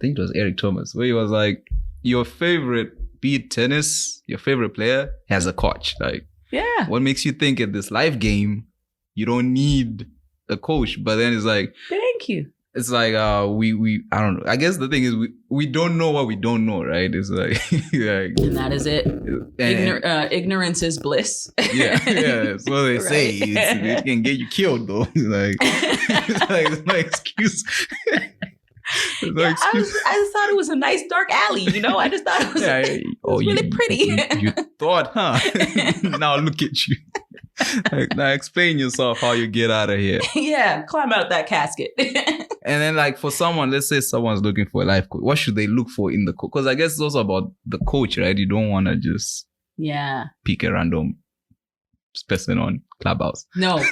think it was Eric Thomas, where he was like, your favorite, be it tennis, your favorite player has a coach. Like, yeah. What makes you think at this life game, you don't need a coach? But then it's like, thank you. It's like, we I don't know. I guess the thing is we don't know what we don't know, right? It's like, and that is it. Ignorance is bliss. Yeah. That's what they say. It can get you killed though. It's no excuse. I just thought it was a nice dark alley, I just thought it was, really pretty. You thought, huh? Now look at you. Now explain yourself how you get out of here. Yeah, climb out that casket. And then like for someone, let's say someone's looking for a life coach, what should they look for in the coach? Because I guess it's also about the coach, right? You don't want to just pick a random person on Clubhouse. No.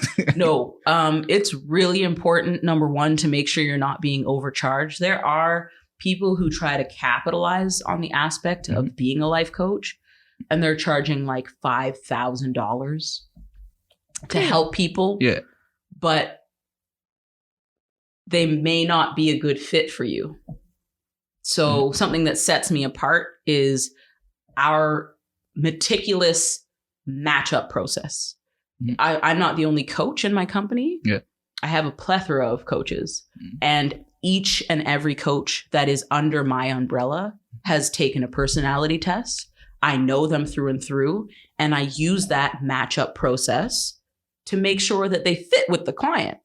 It's really important, number one, to make sure you're not being overcharged. There are people who try to capitalize on the aspect of being a life coach, and they're charging like $5,000 to help people. Yeah. But they may not be a good fit for you. So something that sets me apart is our meticulous matchup process. I'm not the only coach in my company. Yeah. I have a plethora of coaches, and each and every coach that is under my umbrella has taken a personality test. I know them through and through, and I use that matchup process to make sure that they fit with the client.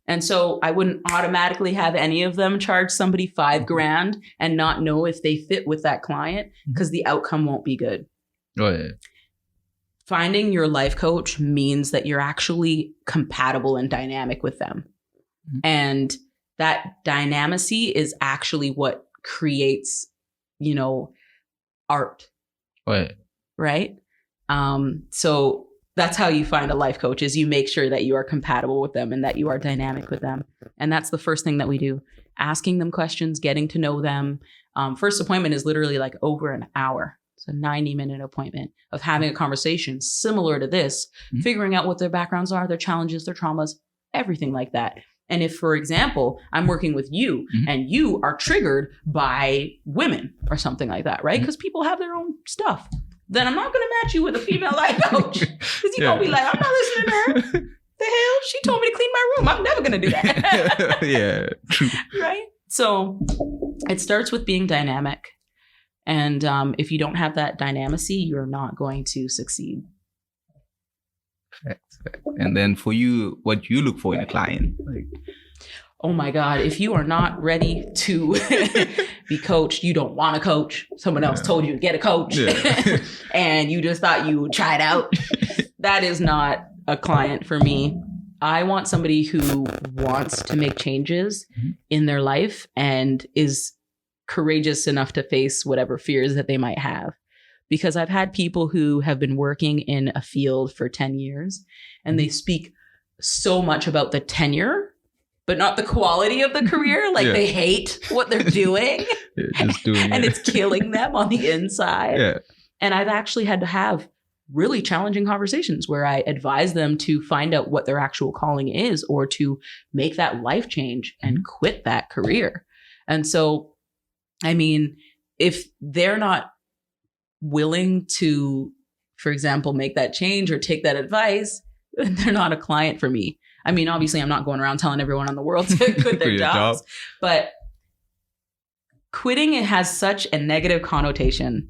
And so I wouldn't automatically have any of them charge somebody $5,000 and not know if they fit with that client, because the outcome won't be good. Oh, yeah. Finding your life coach means that you're actually compatible and dynamic with them. And that dynamacy is actually what creates, art. Oh, yeah. Right? So that's how you find a life coach, is you make sure that you are compatible with them and that you are dynamic with them. And that's the first thing that we do. Asking them questions, getting to know them. First appointment is literally like over an hour. It's a 90-minute appointment of having a conversation similar to this, figuring out what their backgrounds are, their challenges, their traumas, everything like that. And if, for example, I'm working with you and you are triggered by women or something like that, right? Because people have their own stuff. Then I'm not going to match you with a female life coach. Because you're going to be like, I'm not listening to her. The hell? She told me to clean my room. I'm never going to do that. Yeah, true. Right? So it starts with being dynamic. And if you don't have that dynamacy, you're not going to succeed. Fact. And then for you, what you look for in a client? oh my God, if you are not ready to be coached, you don't want to coach. Someone else told you to get a coach and you just thought you would try it out. That is not a client for me. I want somebody who wants to make changes in their life and is courageous enough to face whatever fears that they might have. Because I've had people who have been working in a field for 10 years and they speak so much about the tenure, but not the quality of the career. Like they hate what they're doing. Just doing and it's killing them on the inside. Yeah. And I've actually had to have really challenging conversations where I advise them to find out what their actual calling is or to make that life change and quit that career. And so, I mean, if they're not willing to, for example, make that change or take that advice, then they're not a client for me. I mean, obviously, I'm not going around telling everyone in the world to quit their jobs, but quitting, it has such a negative connotation.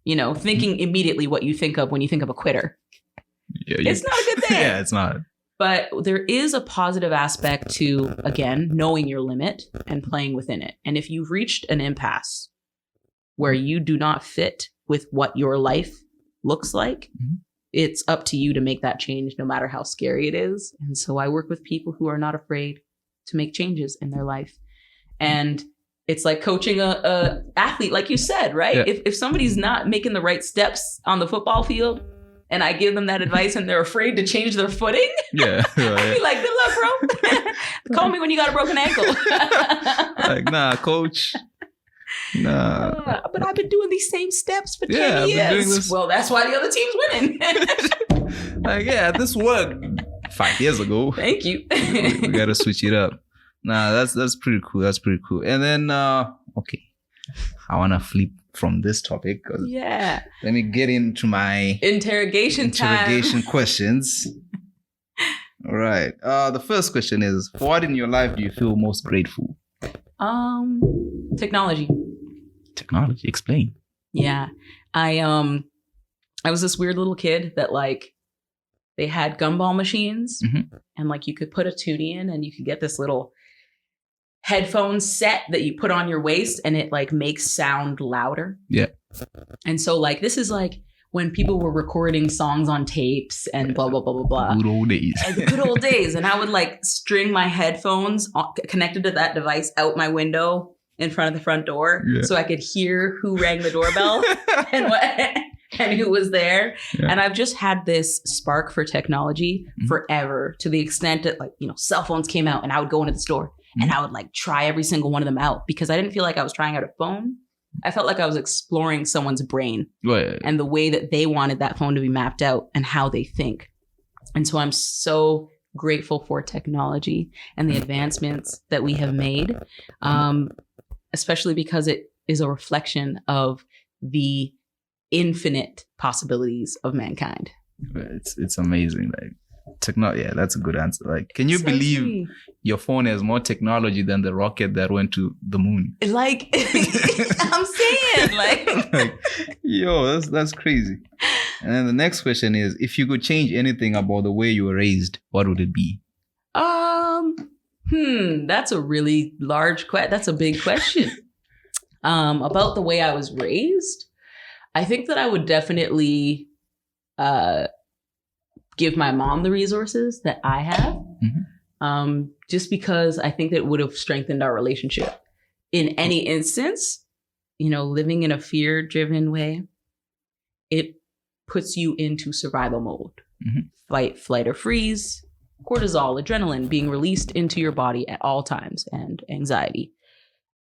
You know, thinking immediately what you think of when you think of a quitter. It's not a good thing. Yeah, it's not. But there is a positive aspect to, again, knowing your limit and playing within it. And if you've reached an impasse where you do not fit with what your life looks like, it's up to you to make that change, no matter how scary it is. And so I work with people who are not afraid to make changes in their life. And it's like coaching a athlete, like you said, right? Yeah. If somebody's not making the right steps on the football field and I give them that advice and they're afraid to change their footing, I'd be like, good luck, bro. Call me when you got a broken ankle. Like, nah, coach. Nah. But I've been doing these same steps for 10 I've been doing years. this. Well, that's why the other team's winning. Like, this worked 5 years ago. Thank you. We gotta switch it up. Nah, that's pretty cool. That's pretty cool. And then, okay, I want to flip from this topic. Yeah. Let me get into my interrogation questions. All right. The first question is, for what in your life do you feel most grateful? Technology. Technology. Explain. Yeah. I was this weird little kid that like they had gumball machines and like you could put a toonie in and you could get this little headphone set that you put on your waist and it like makes sound louder. Yeah. And so like this is like when people were recording songs on tapes and blah, blah, blah, blah, blah. Good old days. Good old days. And I would like string my headphones connected to that device out my window in front of the front door so I could hear who rang the doorbell and what and who was there. Yeah. And I've just had this spark for technology forever, to the extent that like, you know, cell phones came out and I would go into the store and I would like try every single one of them out because I didn't feel like I was trying out a phone. I felt like I was exploring someone's brain and the way that they wanted that phone to be mapped out and how they think. And so I'm so grateful for technology and the advancements that we have made, especially because it is a reflection of the infinite possibilities of mankind. It's amazing. Like technology, that's a good answer. Like, can you believe your phone has more technology than the rocket that went to the moon? Like, I'm saying, like yo, that's crazy. And then the next question is, if you could change anything about the way you were raised, what would it be? That's a really large question. That's a big question. About the way I was raised, I think that I would definitely give my mom the resources that I have, just because I think that it would have strengthened our relationship. In any instance, you know, living in a fear-driven way, it puts you into survival mode. Fight, flight, or freeze, cortisol, adrenaline being released into your body at all times, and anxiety.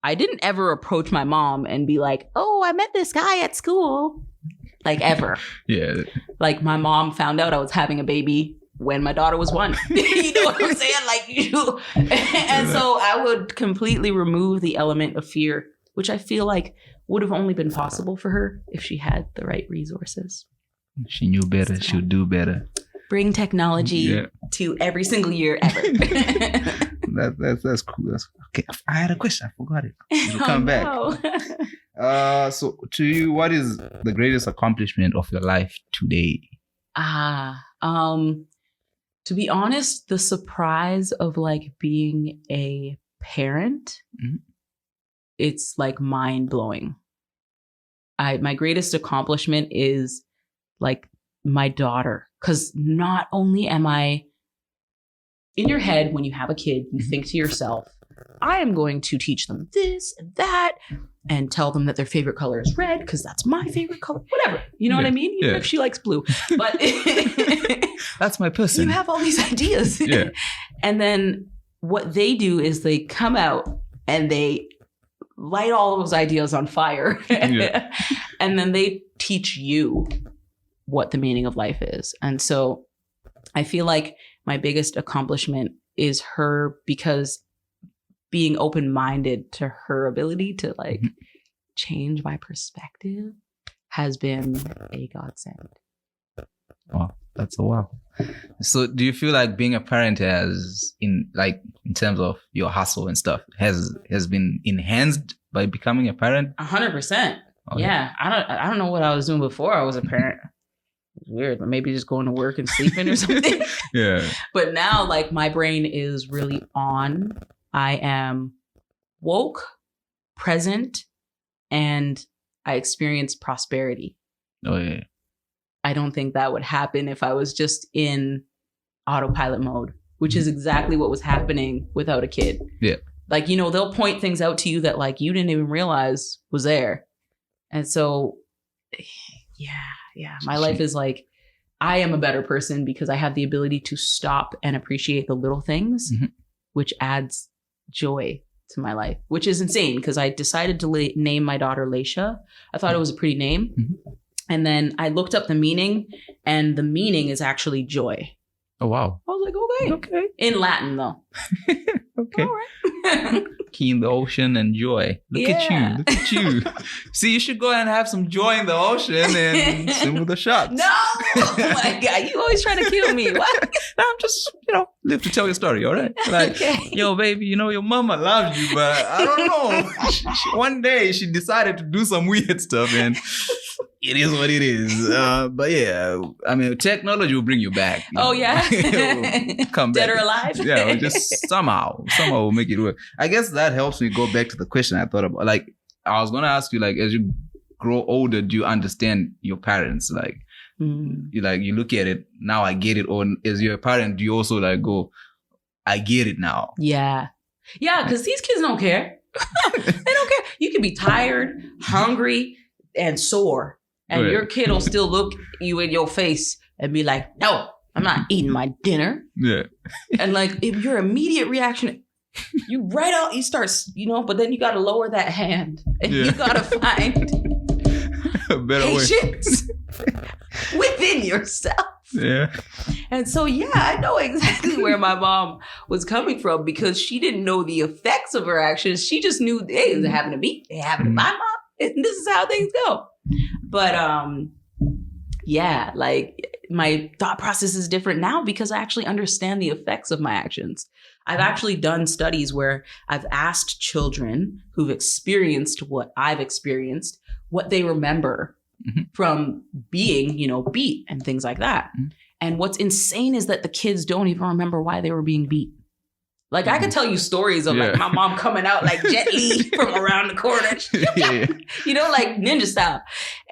I didn't ever approach my mom and be like, oh, I met this guy at school. Like, ever. Yeah. Like, my mom found out I was having a baby when my daughter was 1. You know what I'm saying? Like, you. And so I would completely remove the element of fear, which I feel like would have only been possible for her if she had the right resources. She knew better. She'll do better. Bring technology to every single year ever. That's cool. Okay. I had a question. I forgot it. It'll come back. So to you, what is the greatest accomplishment of your life today? To be honest, the surprise of like being a parent, Mhm. it's like mind blowing. My greatest accomplishment is like my daughter, because not only am I in your head when you have a kid, you think to yourself, I am going to teach them this and that and tell them that their favorite color is red because that's my favorite color, whatever. You know what I mean? Even if she likes blue. But that's my person. You have all these ideas. Yeah. And then what they do is they come out and they light all those ideas on fire. Yeah. And then they teach you what the meaning of life is. And so I feel like my biggest accomplishment is her, because being open-minded to her ability to like change my perspective has been a godsend. Wow, that's a wow. So do you feel like being a parent has in terms of your hustle and stuff has been enhanced by becoming a parent? 100%. Oh, yeah. I don't know what I was doing before I was a parent. It's weird, but maybe just going to work and sleeping or something. Yeah. But now like my brain is really on. I am woke, present, and I experience prosperity. Oh yeah. I don't think that would happen if I was just in autopilot mode, which is exactly what was happening without a kid. Yeah. Like, you know, they'll point things out to you that like you didn't even realize was there. And so, yeah, my life is like, I am a better person because I have the ability to stop and appreciate the little things, which adds joy to my life, which is insane because I decided to name my daughter Leisha. I thought it was a pretty name. And then I looked up the meaning, and the meaning is actually joy. Oh, wow. I was like, okay. In Latin, though. Okay. All right. Key in the ocean and joy. Look at you. See, you should go and have some joy in the ocean and swim with the sharks. No! Oh my God. You always trying to kill me. What? I'm just, live to tell your story, all right? Like, Okay. yo, baby, your mama loves you, but I don't know. One day she decided to do some weird stuff, and it is what it is. But yeah, I mean, technology will bring you back. Oh, yeah? Come back. Dead or alive? Yeah, we'll just somehow we'll make it work. I guess that helps me go back to the question I thought about. Like, I was going to ask you, like, as you grow older, do you understand your parents? Like, you look at it, now I get it. Or as you're a parent, do you also like go, I get it now? Yeah. Yeah, because these kids don't care. They don't care. You can be tired, hungry, and sore. And your kid will still look you in your face and be like, no, I'm not eating my dinner. Yeah. And like, if your immediate reaction, you right out, you start, but then you got to lower that hand and you got to find a better patience within yourself. Yeah. And so, I know exactly where my mom was coming from because she didn't know the effects of her actions. She just knew, hey, it happened to me. It happened to my mom. And this is how things go. But like my thought process is different now because I actually understand the effects of my actions. I've actually done studies where I've asked children who've experienced what I've experienced, what they remember from being, beat and things like that. And what's insane is that the kids don't even remember why they were being beat. Like, I could tell you stories of like my mom coming out like Jet Li from around the corner, like ninja style.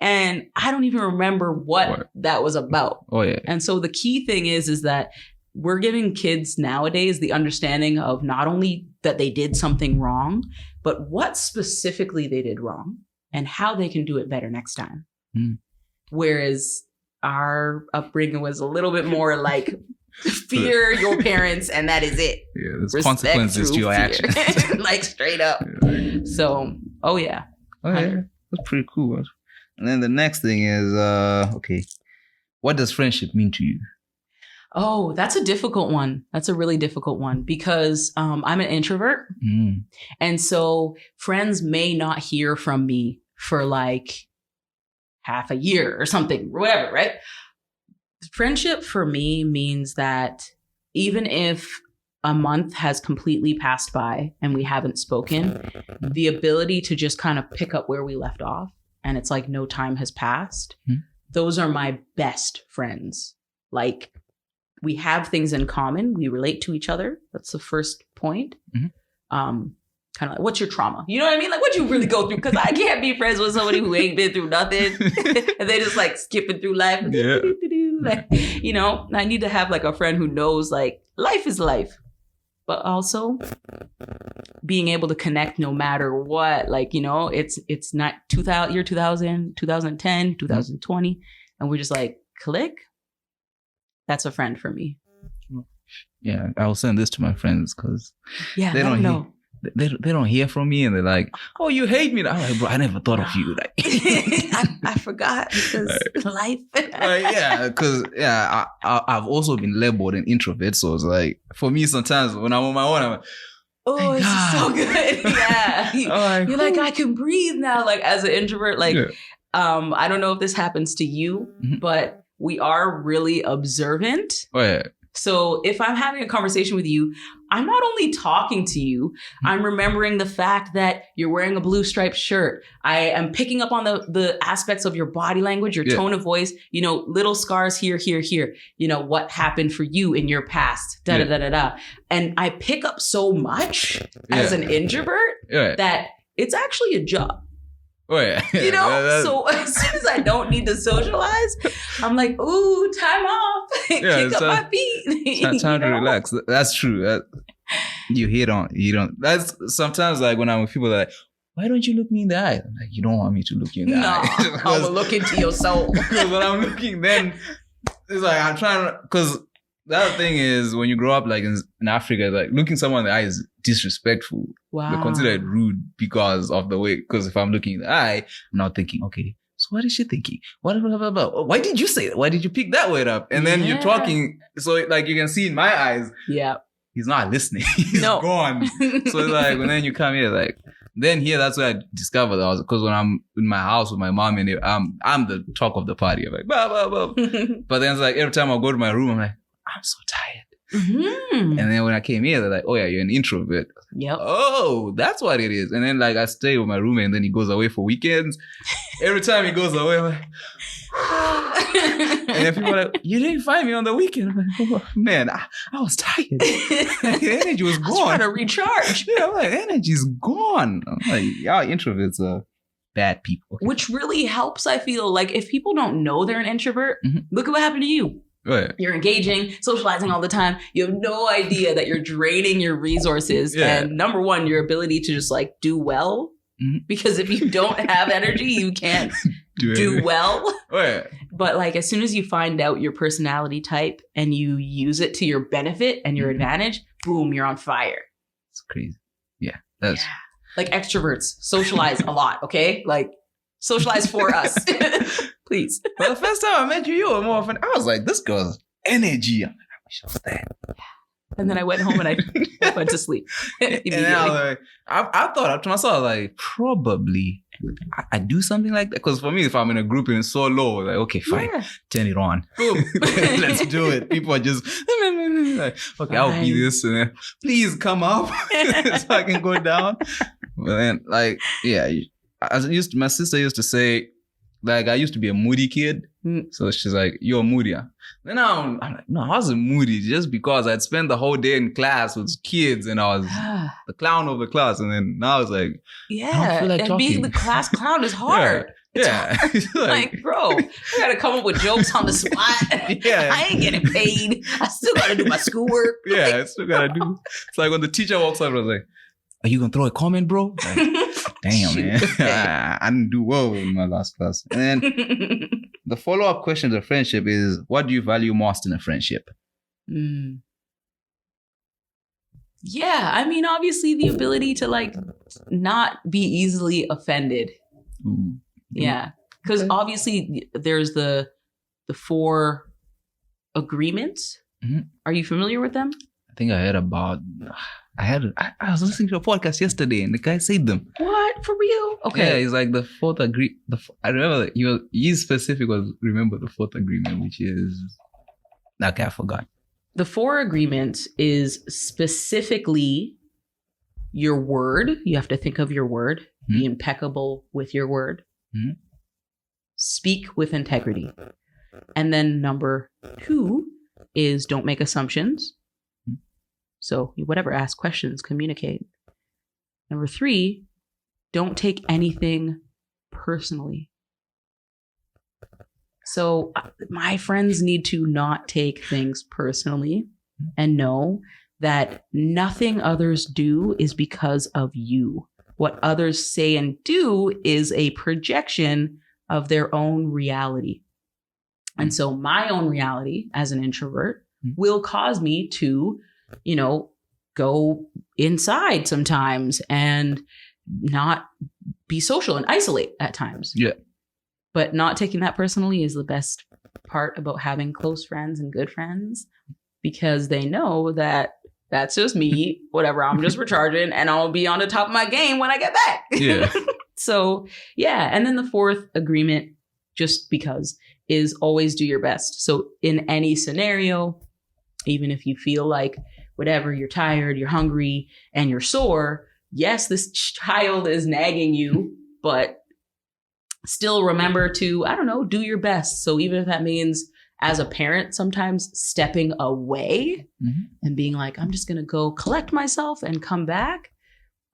And I don't even remember what that was about. Oh, yeah. And so the key thing is that we're giving kids nowadays the understanding of not only that they did something wrong, but what specifically they did wrong and how they can do it better next time. Whereas our upbringing was a little bit more like, fear your parents and that is it. Yeah, there's consequences to your actions. Like straight up. So, yeah. Okay, that's pretty cool. And then the next thing is, what does friendship mean to you? Oh, that's a difficult one. That's a really difficult one because I'm an introvert. And so friends may not hear from me for like half a year or something, whatever, right? Friendship for me means that even if a month has completely passed by and we haven't spoken, the ability to just kind of pick up where we left off and it's like no time has passed. Those are my best friends. Like, we have things in common. We relate to each other. That's the first point. kind of like, what's your trauma? You know what I mean? Like, what you really go through? Because I can't be friends with somebody who ain't been through nothing and they just like skipping through life. Yeah. Like, you know, I need to have like a friend who knows like life is life, but also being able to connect no matter what. Like, you know, it's not 2000, 2010, 2020, and we're just like click. That's a friend for me. Yeah, I'll send this to my friends because Yeah, they let don't them hear, know. they don't hear from me, and they're like, "Oh, you hate me." I'm like, bro, I never thought of you. Like, I forgot because life. yeah, because I've also been labeled an introvert, so it's like for me sometimes when I'm on my own, I'm like, Oh, this is so good. Yeah, you're like, I can breathe now. Like as an introvert, like I don't know if this happens to you, but we are really observant. Oh yeah. So if I'm having a conversation with you, I'm not only talking to you, I'm remembering the fact that you're wearing a blue striped shirt. I am picking up on the aspects of your body language, your tone of voice, you know, little scars here, you know, what happened for you in your past, da-da-da-da-da. And I pick up so much as an introvert that it's actually a job. Oh, yeah. You know, so as soon as I don't need to socialize, I'm like, ooh, time off. Kick up my feet. Time to relax. That's true. You don't. That's sometimes like when I'm with people like, why don't you look me in the eye? I'm like, you don't want me to look you in the eye. I'm gonna look into your soul. Because when I'm looking, then it's like I'm trying to. Because the other thing is when you grow up like in Africa, like looking someone in the eye is disrespectful. Wow. They consider it rude because of the way. Because if I'm looking in the eye, I'm not thinking, okay, so what is she thinking? What blah, blah, blah. Why did you say that? Why did you pick that word up? And then you're talking, so like you can see in my eyes, he's not listening. He's gone. So it's like when then you come here, like then here that's where I discovered that because when I'm in my house with my mom and I'm the talk of the party. I'm like blah blah blah. But then it's like every time I go to my room, I'm like, I'm so tired. And then when I came here, they're like, oh yeah, you're an introvert. Yep. Oh, that's what it is. And then like I stay with my roommate and then he goes away for weekends. Every time he goes away, I'm like, and then people are like, you didn't find me on the weekend. I'm like, oh, man, I was tired. The energy was gone. I was trying to recharge. Yeah, I'm like, energy's gone. I'm like, y'all introverts are bad people. Okay. Which really helps, I feel. Like if people don't know they're an introvert, look at what happened to you. Right. You're engaging, socializing all the time. You have no idea that you're draining your resources. And number one, your ability to just like do well. Because if you don't have energy, you can't do well. Right. But like as soon as you find out your personality type and you use it to your benefit and your advantage, boom, you're on fire. It's crazy. Yeah. That's like extroverts, socialize a lot, okay? Like socialize for us. Please. But the first time I met you, you were more often. I was like, this girl's energy. I'm like, I wish I was that. And then I went home and I went to sleep. And I was like, I thought to myself, like, probably I do something like that. Because for me, if I'm in a group and it's so low, like, okay, fine, turn it on. Boom. Let's do it. People are just like, okay, I'll be this. And then, please come up so I can go down. But then, like, yeah, my sister used to say, like, I used to be a moody kid. So she's like, you're moody. Then I'm like, no, I wasn't moody just because I'd spent the whole day in class with kids and I was the clown of the class. And then now it's like, I don't feel like and talking. being the class clown is hard. Yeah. Like, bro, I gotta come up with jokes on the spot. I ain't getting paid. I still gotta do my schoolwork. Yeah, I still gotta do. It's like when the teacher walks up, I was like, are you gonna throw a comment, bro? Like, damn, man. I didn't do well in my last class. And then the follow-up question to friendship is, what do you value most in a friendship? Yeah, I mean, obviously the ability to like not be easily offended. Yeah, because obviously there's the 4 agreements. Are you familiar with them? I think I heard about. I was listening to a podcast yesterday, and the guy said them. What, for real? Okay, yeah, he's like the 4th agree. I remember he specific was remember the 4th agreement, which is okay. I forgot. The 4 agreements is specifically your word. You have to think of your word. Be impeccable with your word. Speak with integrity. And then number 2 is don't make assumptions. So whatever, ask questions, communicate. Number 3, don't take anything personally. So my friends need to not take things personally and know that nothing others do is because of you. What others say and do is a projection of their own reality. And so my own reality as an introvert will cause me to, go inside sometimes and not be social and isolate at times. Yeah. But not taking that personally is the best part about having close friends and good friends, because they know that that's just me, whatever, I'm just recharging and I'll be on the top of my game when I get back. Yeah. So, yeah. And then the 4th agreement, just because, is always do your best. So in any scenario, even if you feel like whatever, you're tired, you're hungry, and you're sore, yes, this child is nagging you, but still remember to, do your best. So even if that means, as a parent, sometimes stepping away and being like, I'm just going to go collect myself and come back.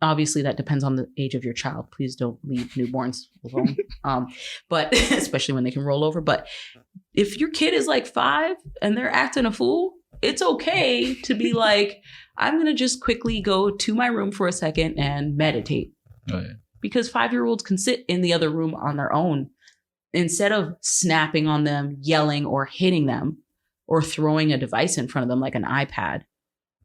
Obviously, that depends on the age of your child. Please don't leave newborns alone. But especially when they can roll over. But if your kid is like 5 and they're acting a fool, it's okay to be like, I'm going to just quickly go to my room for a second and meditate. Oh, yeah. Because 5-year-olds can sit in the other room on their own. Instead of snapping on them, yelling or hitting them, or throwing a device in front of them like an iPad,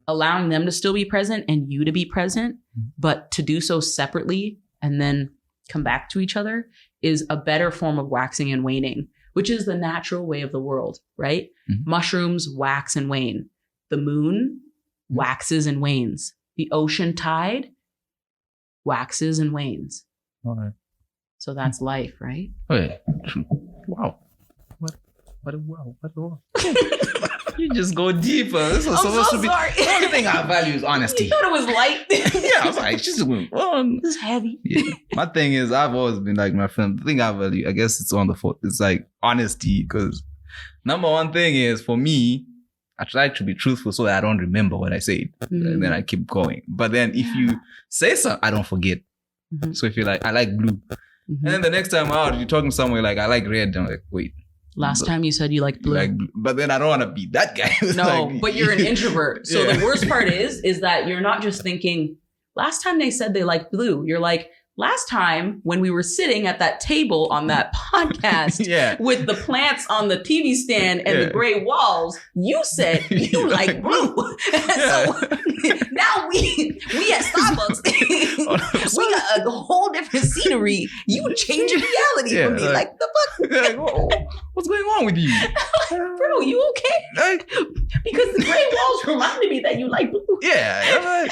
allowing them to still be present and you to be present, but to do so separately and then come back to each other is a better form of waxing and waning, which is the natural way of the world, right? Mushrooms wax and wane. The moon waxes and wanes. The ocean tide waxes and wanes. All right. So that's life, right? Oh, yeah. True. Wow. What a wow. What a wow. You just go deeper. This was supposed to be. Sorry. The only thing I value is honesty. You thought it was light? Yeah, I was like, she's going, This is heavy. Yeah. My thing is, I've always been like my friend. The thing I value, I guess it's on the foot. It's like honesty, because number one thing is, for me, I try to be truthful so that I don't remember what I said. And then I keep going. But then if you say something, I don't forget. So if you're like, I like blue. And then the next time out, you're talking somewhere like, I like red. I'm like, wait. Last time you said you liked blue. But then I don't want to be that guy. No, like, but you're an introvert. So the worst part is that you're not just thinking, last time they said they liked blue. You're like, last time when we were sitting at that table on that podcast with the plants on the TV stand and the gray walls, you said you like blue. So now we at Starbucks, we got a whole different scenery. You changing reality for me. Like, the fuck? Like, what's going on with you? Bro, you okay? Because the gray walls reminded me that you like blue. Yeah.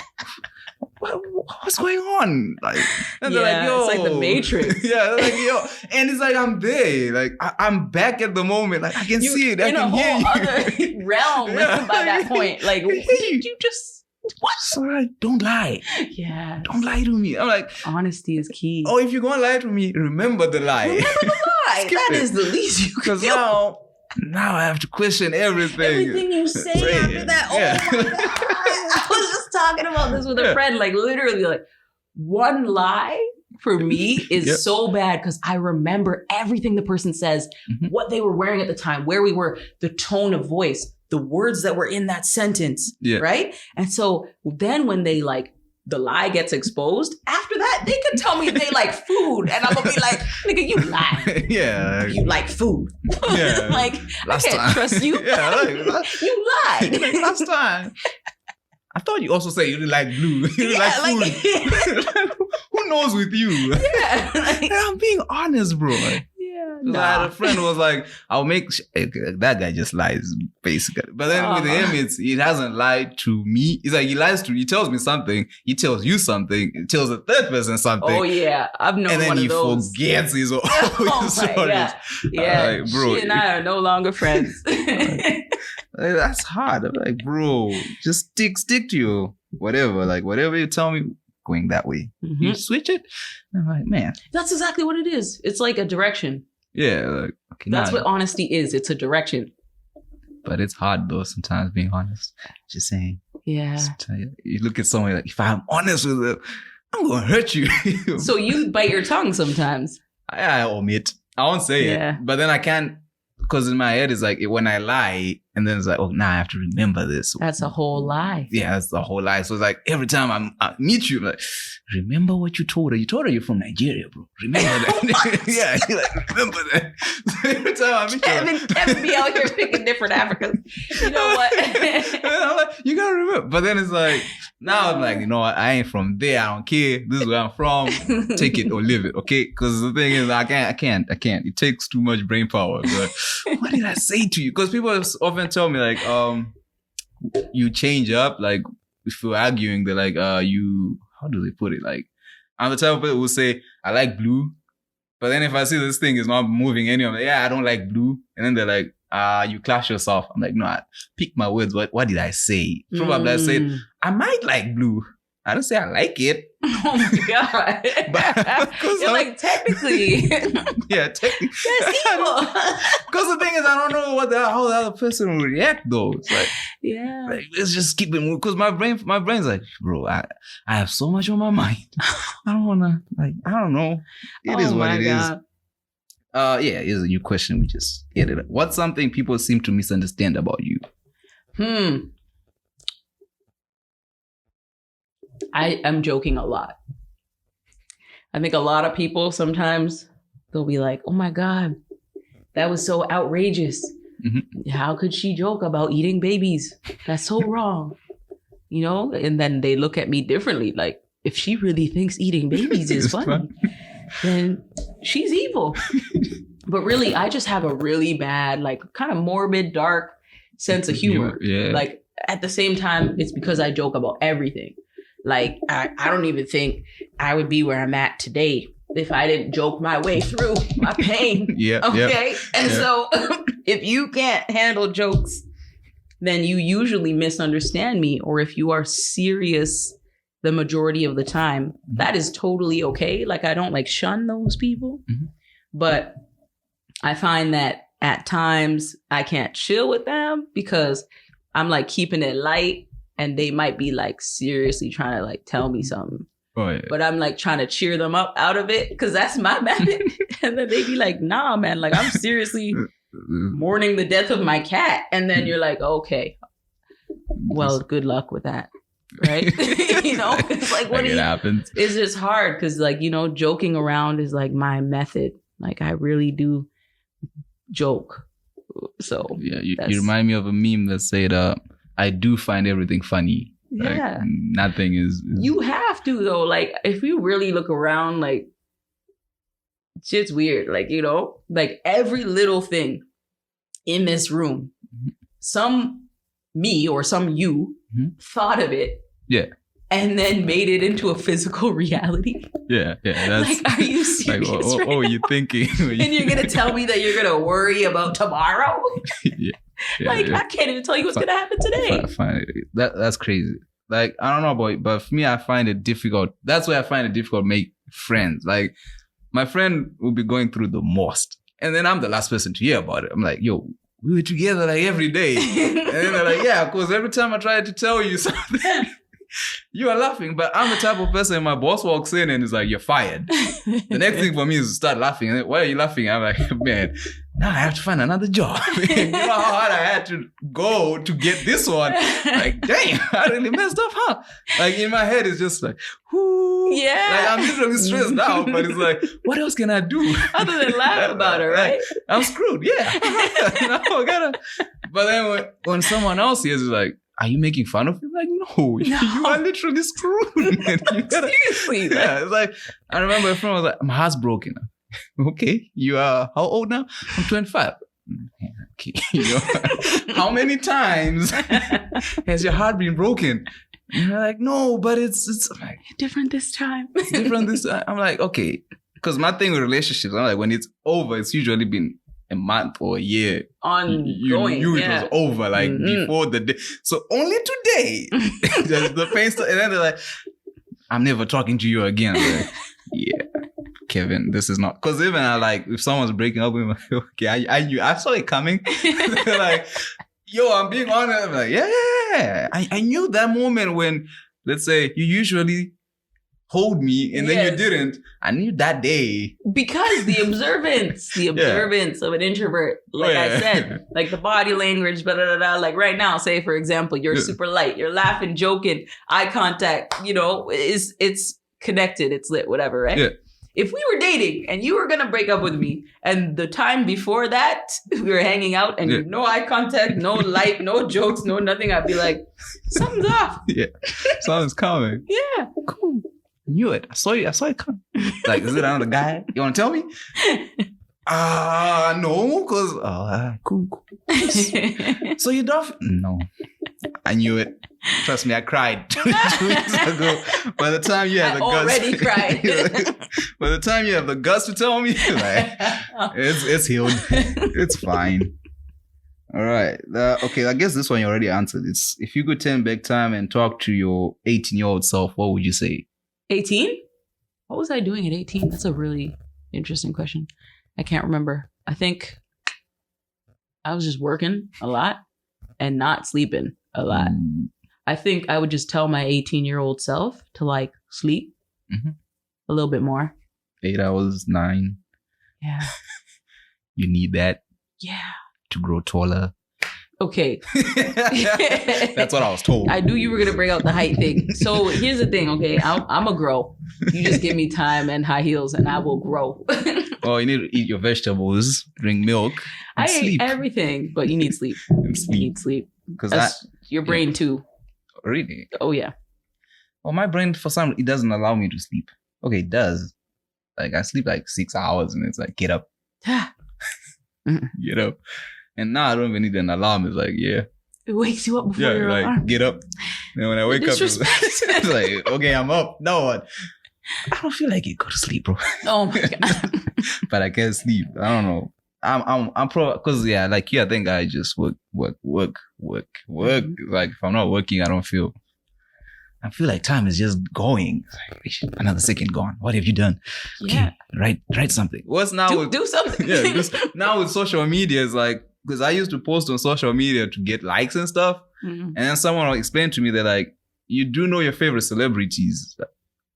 What's going on? Like, and they're like, yo. It's like the Matrix. They're like, yo. And it's like, I'm there. Like, I'm back at the moment. Like, I can see it. I can hear you. In a whole other realm by that point. Like, what did you just... What? Sorry, don't lie. Yeah. Don't lie to me. I'm like... Honesty is key. Oh, if you're going to lie to me, remember the lie. Remember the lie. That is the least you can do. Because now I have to question everything. Everything you say after that. Oh my God. I was just talking about this with a friend. Like, literally, like, one lie for me is so bad because I remember everything the person says, what they were wearing at the time, where we were, the tone of voice, the words that were in that sentence, right? And so then when they like, the lie gets exposed, after that, they could tell me they like food. And I'm going to be like, nigga, you lie. Yeah. You like food. Yeah. Like, last I can't time. trust you. You lied. Like, last time. I thought you also said you didn't like blue. You didn't like food. Who knows with you? Yeah. Like, I'm being honest, bro. Like, I had a friend who was like, I'll make... that guy just lies, basically. But then with him, he hasn't lied to me. It's like he tells me something. He tells you something. He tells a third person something. Oh, yeah. I've known one of those. And then he forgets his own stories. God. Yeah. Like, bro, she and I are no longer friends. Like, that's hard. I'm like, bro, just stick to your whatever. Like, whatever you tell me, going that way. You switch it. I'm like, man. That's exactly what it is. It's like a direction. Yeah. Like, okay, that's what honesty is. It's a direction. But it's hard, though, sometimes being honest. Just saying. Yeah. You look at someone like, if I'm honest with them, I'm gonna hurt you. So you bite your tongue sometimes. I omit. I won't say it, but then I can't, because in my head it's like when I lie, and then it's like, oh, now I have to remember this. That's a whole lie. Yeah, that's the whole lie. So it's like every time I meet you, I'm like, remember what you told her? You told her you're from Nigeria, bro. Remember that? Yeah, you're like, remember that. So every time I meet you, Kevin be out here picking different Africans. You know what? I'm like, you gotta remember. But then it's like, now I'm like, you know what? I ain't from there. I don't care. This is where I'm from. Take it or leave it, okay? Because the thing is, I can't. It takes too much brain power. But what did I say to you? Because people often tell me like, you change up. Like if you're arguing, they're like, you. How do they put it? Like, I'm the type of person who will say, I like blue. But then if I see this thing is not moving any of it, yeah, I don't like blue. And then they're like, you clash yourself. I'm like, no, I pick my words. What did I say? Probably I said, I might like blue. I don't say I like it. Oh my God. You're like, technically. Yeah, technically. That's evil. Because the thing is, I don't know how the other person will react though. It's like, yeah. Like, let's just keep it moving. Because my brain's like, bro, I have so much on my mind. I don't want to, like, I don't know. It is what it is. Yeah, here's a new question. We just get it. What's something people seem to misunderstand about you? I am joking a lot. I think a lot of people sometimes they'll be like, oh my God, that was so outrageous. Mm-hmm. How could she joke about eating babies? That's so wrong. You know? And then they look at me differently. Like, if she really thinks eating babies is funny, then she's evil. But really, I just have a really bad, like kind of morbid, dark sense of humor. Yeah. Like at the same time, it's because I joke about everything. Like, I don't even think I would be where I'm at today if I didn't joke my way through my pain. Yeah. Okay. Yeah. And so if you can't handle jokes, then you usually misunderstand me. Or if you are serious the majority of the time, that is totally okay. Like, I don't like shun those people. Mm-hmm. But I find that at times I can't chill with them because I'm like keeping it light. And they might be like seriously trying to like tell me something. Oh, yeah. But I'm like trying to cheer them up out of it because that's my method. And then they be like, nah, man, like I'm seriously mourning the death of my cat. And then you're like, okay, well, good luck with that. Right? You know, it's like, what happens? It's just hard because like, you know, joking around is like my method. Like I really do joke. So yeah, you remind me of a meme that said, I do find everything funny. Yeah. Like, nothing is... You have to, though. Like, if you really look around, like, shit's weird. Like, you know, like every little thing in this room, some me or some you thought of it. Yeah. And then made it into a physical reality. Yeah. That's, like, are you serious? Like, what were you thinking? And you're going to tell me that you're going to worry about tomorrow? Yeah. I can't even tell you what's going to happen today. That's crazy. Like, I don't know about it, but for me, I find it difficult. That's why I find it difficult to make friends. Like, my friend will be going through the most. And then I'm the last person to hear about it. I'm like, yo, we were together like every day. And then they're like, yeah, of course, every time I try to tell you something, you are laughing. But I'm the type of person, my boss walks in and is like, you're fired. The next thing for me is to start laughing. And then, why are you laughing? I'm like, man, now I have to find another job. You know how hard I had to go to get this one? Like, damn, I really messed up, huh? Like, in my head, it's just like, whoo. Yeah. Like, I'm literally stressed out, but it's like, what else can I do? Other than laugh about it, right? Like, I'm screwed, yeah. But then when someone else hears, it's like, are you making fun of him? Like, no, you are literally screwed. Seriously. Yeah, it's like, I remember a friend was like, my heart's broken. Okay, you are how old now? I'm 25. Okay, you know, how many times has your heart been broken? And you're like, no, but it's like different this time. It's different this time. I'm like, okay, because my thing with relationships, I'm like, when it's over, it's usually been a month or a year. Ongoing. You knew it was over, like before the day. So only today, the pain started, and then they're like, I'm never talking to you again. I'm like, yeah. Kevin, this is not, because even if someone's breaking up with me, okay, I saw it coming. They're like, yo, I'm being honest. I'm like, yeah. I knew that moment when, let's say, you usually hold me, and then you Yes. didn't. I knew that day. Because the observance of an introvert, like I said, like the body language, blah, blah, blah, blah. Like right now, say for example, you're super light, you're laughing, joking, eye contact, you know, it's connected, it's lit, whatever, right? Yeah. If we were dating and you were gonna break up with me, and the time before that we were hanging out and no eye contact, no light, no jokes, no nothing, I'd be like, something's off. Yeah, something's coming. Yeah. Cool. Knew it. I saw it come. Like, is it another guy? You want to tell me? No, because cool. So you don't? No, I knew it. Trust me, I cried 2 weeks ago. By the time you have the guts, already cried. By the time you have the guts to tell me, like, it's healed. It's fine. All right. Okay, I guess this one you already answered. It's if you could turn back time and talk to your 18-year-old self, what would you say? 18? What was I doing at 18? That's a really interesting question. I can't remember. I think I was just working a lot and not sleeping a lot. I think I would just tell my 18-year-old self to like sleep a little bit more. 8 hours, 9. Yeah. You need that. Yeah. To grow taller. Okay. That's what I was told. I knew you were going to bring out the height thing. So here's the thing, okay? I'm a grow. You just give me time and high heels and I will grow. Well, you need to eat your vegetables, drink milk, and I sleep. ate everything, but you need sleep. And You need sleep. Because your brain too. Really? Oh, yeah. Well, my brain, for some, it doesn't allow me to sleep. Okay, it does. Like, I sleep like 6 hours and it's like, get up. Get up. And now I don't even need an alarm. It's like, yeah. It wakes you up before your like, alarm. get up. And when I wake up, it's like, okay, I'm up. No one. I don't feel like it. Go to sleep, bro. Oh my God. But I can't sleep. I don't know. I'm pro because like you, I think I just work. Mm-hmm. Like if I'm not working, I feel like time is just going. Like, another second gone. What have you done? Yeah. Okay, write something. What's now? Do something. Now with social media, it's like because I used to post on social media to get likes and stuff, and then someone will explain to me that like you do know your favorite celebrities.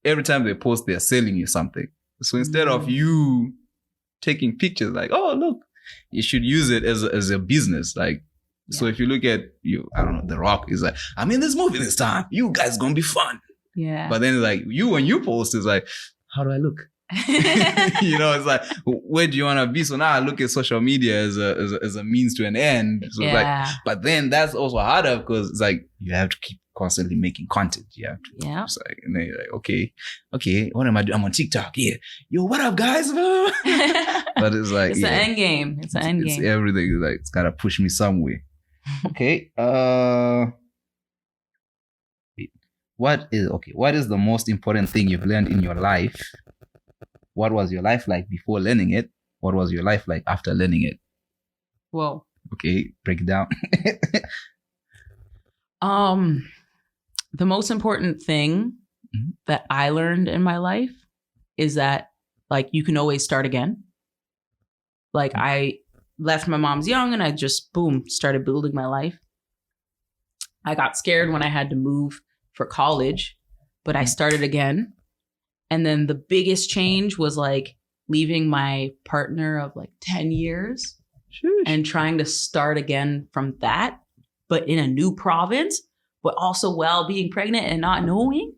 Every time they post, they're selling you something. So instead of you taking pictures like, oh, look, you should use it as a business. Like, so if you look at I don't know, The Rock is like, I'm in this movie this time. You guys gonna be fun. Yeah. But then like when you post, it's like, how do I look? You know, it's like, where do you want to be? So now I look at social media as a means to an end. So it's like, but then that's also harder because it's like, you have to keep constantly making content. You have to. Yeah. It's like, and then you're like, okay, what am I doing? I'm on TikTok. Yeah. Yo, what up, guys? But it's like, it's an end game. It's an end game. It's everything. It's like, it's got to push me somewhere. Okay. What is the most important thing you've learned in your life? What was your life like before learning it? What was your life like after learning it? Whoa. Okay, break it down. The most important thing that I learned in my life is that like you can always start again. Like I left my mom's young and I just started building my life. I got scared when I had to move for college, but I started again. And then the biggest change was like leaving my partner of like 10 years and trying to start again from that, but in a new province, but also while being pregnant and not knowing,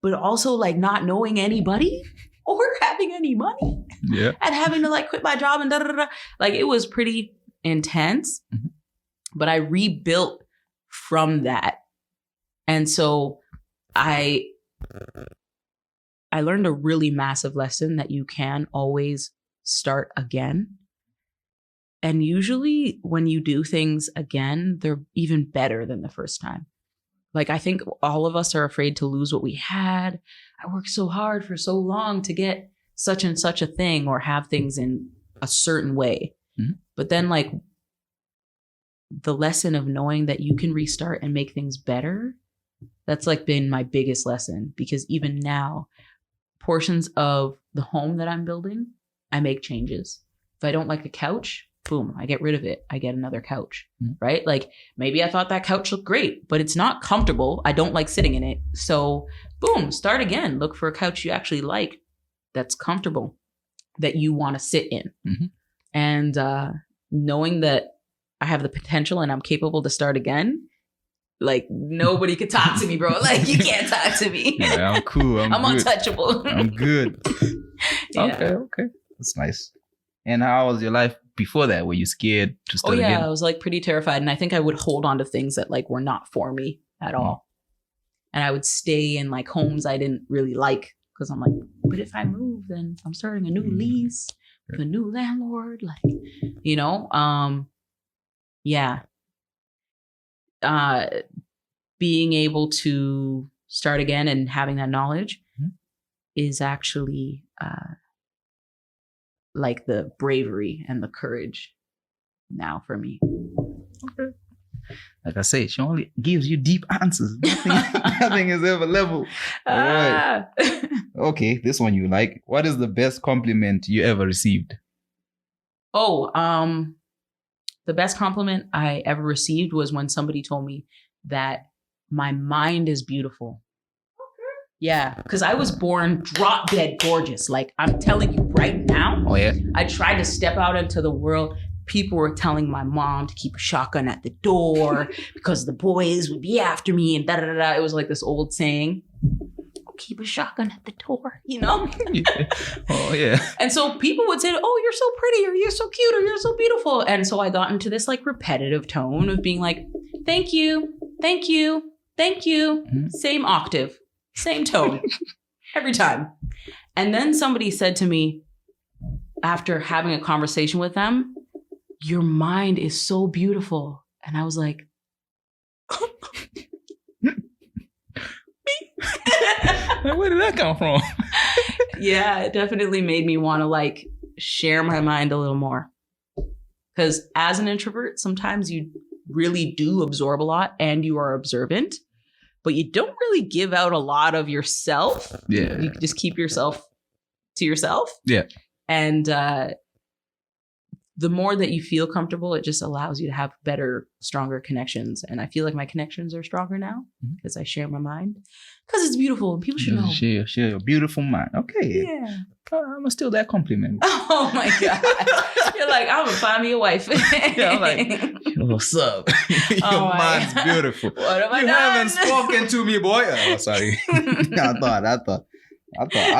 but also like not knowing anybody or having any money. Yeah. And having to like quit my job and da da da. Like it was pretty intense, but I rebuilt from that. And so I learned a really massive lesson that you can always start again. And usually when you do things again, they're even better than the first time. Like, I think all of us are afraid to lose what we had. I worked so hard for so long to get such and such a thing or have things in a certain way. But then like the lesson of knowing that you can restart and make things better, that's like been my biggest lesson, because even now, portions of the home that I'm building, I make changes. If I don't like a couch, boom, I get rid of it. I get another couch, right? Like maybe I thought that couch looked great, but it's not comfortable. I don't like sitting in it. So boom, start again. Look for a couch you actually like that's comfortable, that you want to sit in. And knowing that I have the potential and I'm capable to start again, like nobody could talk to me, bro. Like you can't talk to me. Yeah, I'm cool. I'm good. Untouchable. I'm good. Yeah. Okay. That's nice. And how was your life before that? Were you scared to start again? I was like pretty terrified. And I think I would hold on to things that like were not for me at all. And I would stay in like homes I didn't really like because I'm like, but if I move, then I'm starting a new lease with a new landlord. Like, you know, being able to start again and having that knowledge is actually like the bravery and the courage now for me. Okay. Like I say, she only gives you deep answers. Nothing is ever level. All right. Okay, this one you like. What is the best compliment you ever received? The best compliment I ever received was when somebody told me that my mind is beautiful. Yeah, because I was born drop dead gorgeous. Like I'm telling you right now. Oh yeah. I tried to step out into the world. People were telling my mom to keep a shotgun at the door because the boys would be after me and da da da. It was like this old saying, keep a shotgun at the door, you know? Yeah. Oh yeah. And so people would say, oh, you're so pretty, or you're so cute, or you're so beautiful. And so I got into this like repetitive tone of being like, thank you, thank you, thank you. Same octave. Same tone every time. And then somebody said to me after having a conversation with them, your mind is so beautiful. And I was like, where did that come from? Yeah, it definitely made me want to like share my mind a little more. Because as an introvert, sometimes you really do absorb a lot and you are observant. But you don't really give out a lot of yourself. Yeah. You just keep yourself to yourself. Yeah. And the more that you feel comfortable, it just allows you to have better, stronger connections. And I feel like my connections are stronger now because I share my mind. Because it's beautiful and people should know. Share your beautiful mind. Okay. Yeah. I'm going to steal that compliment. Oh my God. You're like, I'm going to find me a wife. Yeah, I'm like, what's up? Your mind's beautiful. What have I you done? haven't spoken to me, boy. Oh, sorry. I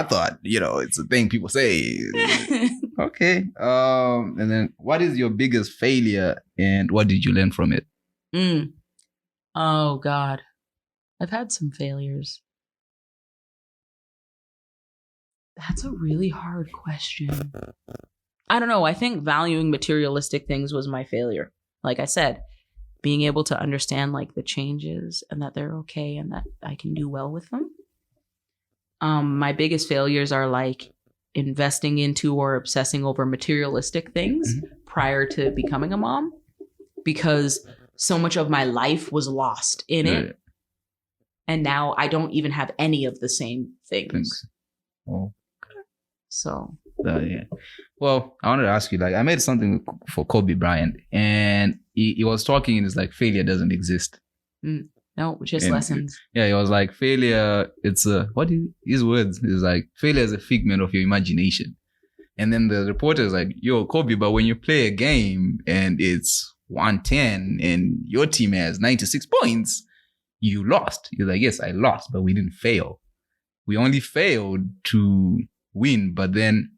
thought, you know, it's a thing people say. Okay. And then what is your biggest failure and what did you learn from it? Oh God. I've had some failures. That's a really hard question. I don't know. I think valuing materialistic things was my failure. Like I said, being able to understand like the changes and that they're okay and that I can do well with them. My biggest failures are like investing into or obsessing over materialistic things prior to becoming a mom, because so much of my life was lost in it. And now I don't even have any of the same things. Oh. So. Yeah. Well, I wanted to ask you, like, I made something for Kobe Bryant and he was talking and it's like, failure doesn't exist. No, just lessons. Yeah, he was like, failure, it's his words is like, failure is a figment of your imagination. And then the reporter is like, yo, Kobe, but when you play a game and it's 110 and your team has 96 points, you lost. He's like, yes, I lost, but we didn't fail. We only failed to win, but then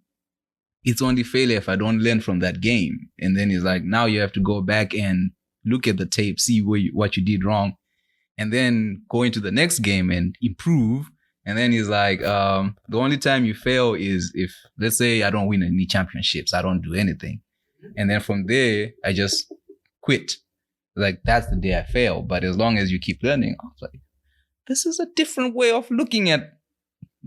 it's only failure if I don't learn from that game. And then he's like, now you have to go back and look at the tape, see what you did wrong, and then go into the next game and improve. And then he's like, the only time you fail is if, let's say, I don't win any championships, I don't do anything. And then from there, I just quit. Like, that's the day I fail. But as long as you keep learning, I was like, this is a different way of looking at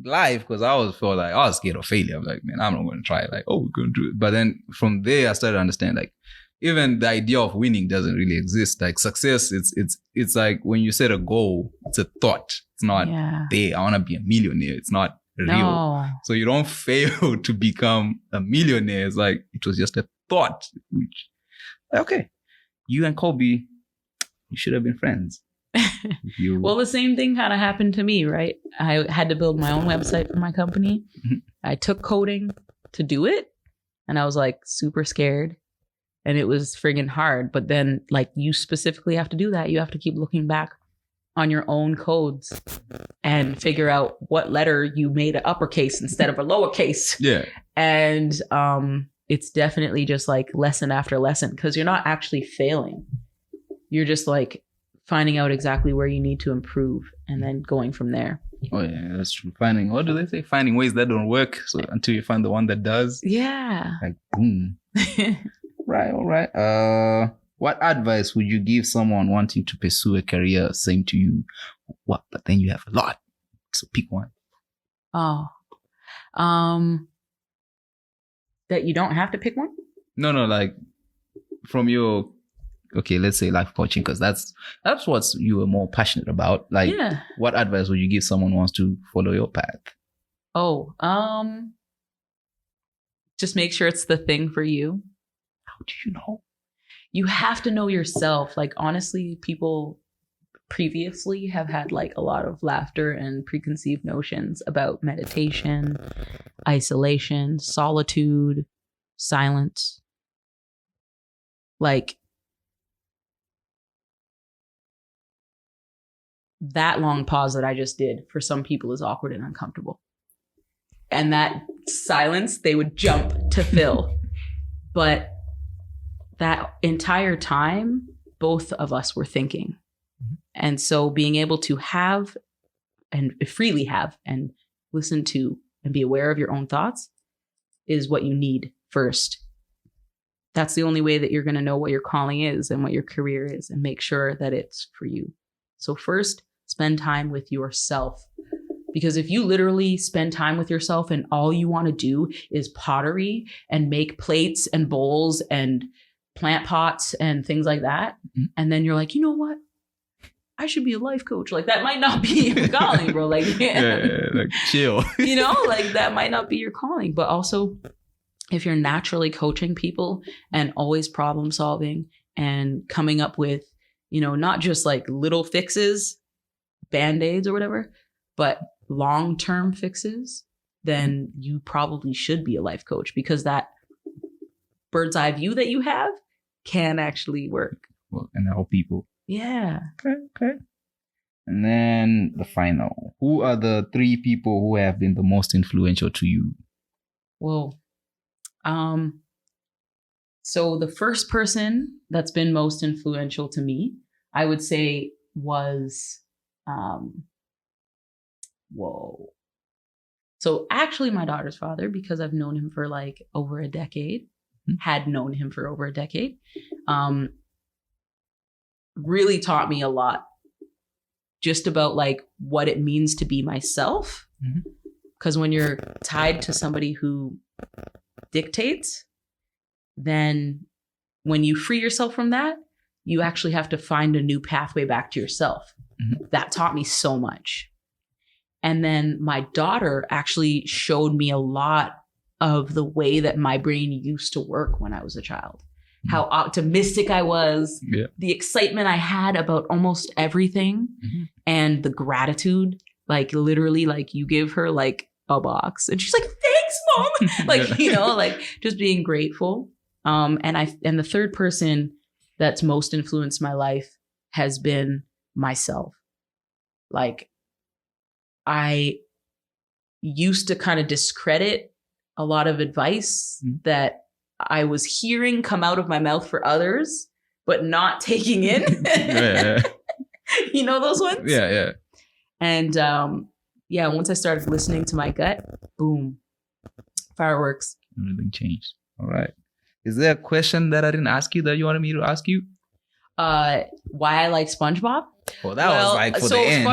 life, because I always felt like I was scared of failure. I'm like, man, I'm not going to try it. Like, oh, we're going to do it. But then from there, I started to understand, like, even the idea of winning doesn't really exist. Like success, it's like when you set a goal, it's a thought. It's not there. I want to be a millionaire. It's not real. No. So you don't fail to become a millionaire. It's like, it was just a thought, which Okay, you and Kobe, you should have been friends. Well, the same thing kind of happened to me, right? I had to build my own website for my company. I took coding to do it, and I was like super scared, and it was friggin' hard. But then, like, you specifically have to do that. You have to keep looking back on your own codes and figure out what letter you made an uppercase instead of a lowercase. Yeah. And it's definitely just like lesson after lesson, because you're not actually failing. You're just like finding out exactly where you need to improve and then going from there. Oh yeah, that's true. What do they say? Finding ways that don't work. So until you find the one that does. Yeah. Like boom. Right. All right. What advice would you give someone wanting to pursue a career same to you? What? But then you have a lot. So pick one. Oh. That you don't have to pick one? No, like from your, okay, let's say life coaching, because that's what you were more passionate about. Like, yeah. What advice would you give someone who wants to follow your path? Oh, just make sure it's the thing for you. How do you know? You have to know yourself. Like, honestly, people previously have had like a lot of laughter and preconceived notions about meditation, isolation, solitude, silence. Like, that long pause that I just did for some people is awkward and uncomfortable. And that silence they would jump to fill. But that entire time, both of us were thinking. And so being able to have and freely have and listen to and be aware of your own thoughts is what you need first. That's the only way that you're going to know what your calling is and what your career is, and make sure that it's for you. So first, spend time with yourself. Because if you literally spend time with yourself and all you want to do is pottery and make plates and bowls and plant pots and things like that, and then you're like, you know what? I should be a life coach. Like, that might not be your calling, bro. Like, like chill. You know, like, that might not be your calling. But also, if you're naturally coaching people and always problem solving and coming up with, you know, not just like little fixes, band-aids or whatever, but long-term fixes, then you probably should be a life coach, because that bird's eye view that you have can actually work. Well, and help people. Yeah. Okay. And then the final. Who are the 3 people who have been the most influential to you? Well, so the first person that's been most influential to me, I would say, was, So actually my daughter's father, because I've known him for like over a decade, had known him for over a decade, really taught me a lot just about like what it means to be myself. Because when you're tied to somebody who dictates, then when you free yourself from that, you actually have to find a new pathway back to yourself. That taught me so much. And then my daughter actually showed me a lot of the way that my brain used to work when I was a child. How optimistic I was, the excitement I had about almost everything, and the gratitude. Like, literally, like, you give her like a box and she's like, thanks, Mom. Like, you know, like, just being grateful. And the third person that's most influenced my life has been myself. Like, I used to kind of discredit a lot of advice that I was hearing come out of my mouth for others, but not taking in. You know those ones? Yeah. And once I started listening to my gut, boom, fireworks. Everything changed. All right. Is there a question that I didn't ask you that you wanted me to ask you? Why I like Spongebob? Well, that was like for the end.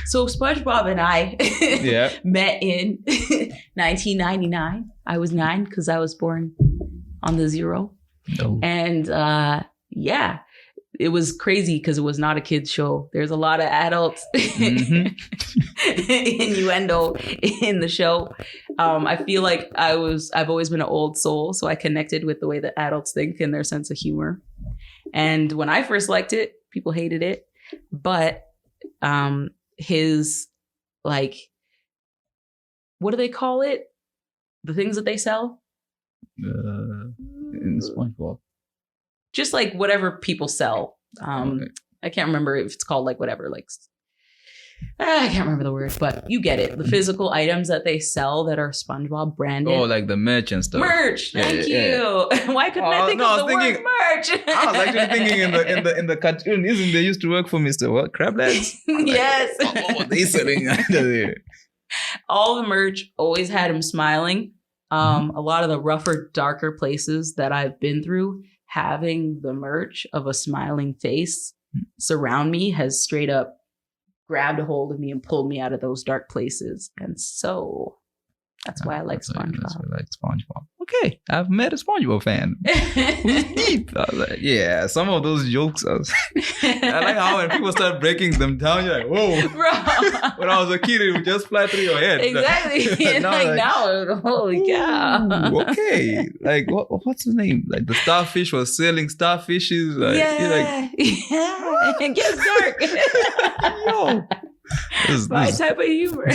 So SpongeBob and I met in 1999. I was 9 because I was born on the 0. No. And it was crazy because it was not a kid's show. There's a lot of adults. innuendo in the show. I feel like I've always been an old soul, so I connected with the way that adults think and their sense of humor. And when I first liked it, people hated it. But his, like, what do they call it? The things that they sell? In Spongebob. Just like whatever people sell. Okay. I can't remember if it's called like whatever, like I can't remember the word, but you get it. The physical items that they sell that are SpongeBob branded. Oh, like the merch and stuff. Merch. Thank you. Yeah. Why couldn't I think of the word merch? I was actually thinking in the cartoon. Isn't they used to work for Mr. What? Crab Legs? Yes. Like, what were they selling under there? All the merch always had him smiling. A lot of the rougher, darker places that I've been through, having the merch of a smiling face surround me has straight up grabbed a hold of me and pulled me out of those dark places. And so that's why I like SpongeBob. That's why I like SpongeBob. Okay, I've met a SpongeBob fan. Who's deep? I was like, yeah, some of those jokes. I like how when people start breaking them down, you're like, whoa. Bro. When I was a kid, it would just fly through your head. Exactly. now, holy cow. Okay. Like, what's his name? Like, the starfish was selling starfishes. Like, yeah. It gets dark. Yo. My type of humor.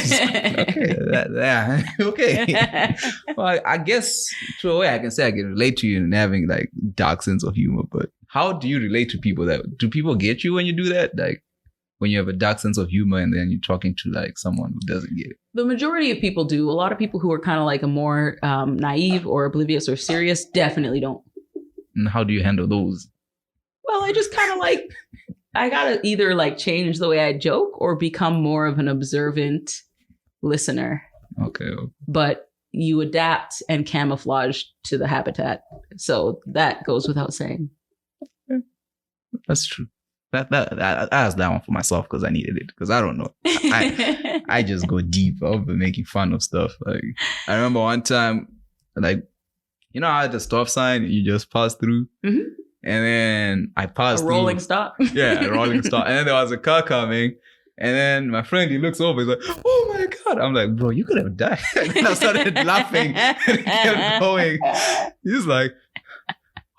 Okay. Okay. Well, I guess to a way I can say I can relate to you in having like dark sense of humor, but how do you relate to people do people get you when you do that? Like when you have a dark sense of humor and then you're talking to like someone who doesn't get it? The majority of people do. A lot of people who are kind of like a more naive or oblivious or serious definitely don't. And how do you handle those? Well, I just kind of like, I gotta either like change the way I joke or become more of an observant listener. Okay. But you adapt and camouflage to the habitat. So that goes without saying. Okay. That's true. I asked that one for myself because I needed it. Because I don't know. I just go deep. I've been making fun of stuff. Like I remember one time, like, you know how the stop sign you just pass through? Mm-hmm. And then I passed a rolling stop. Yeah, a rolling stop. And then there was a car coming. And then my friend, he looks over, he's like, oh my God. I'm like, bro, you could have died. And then I started laughing and it kept going. He's like,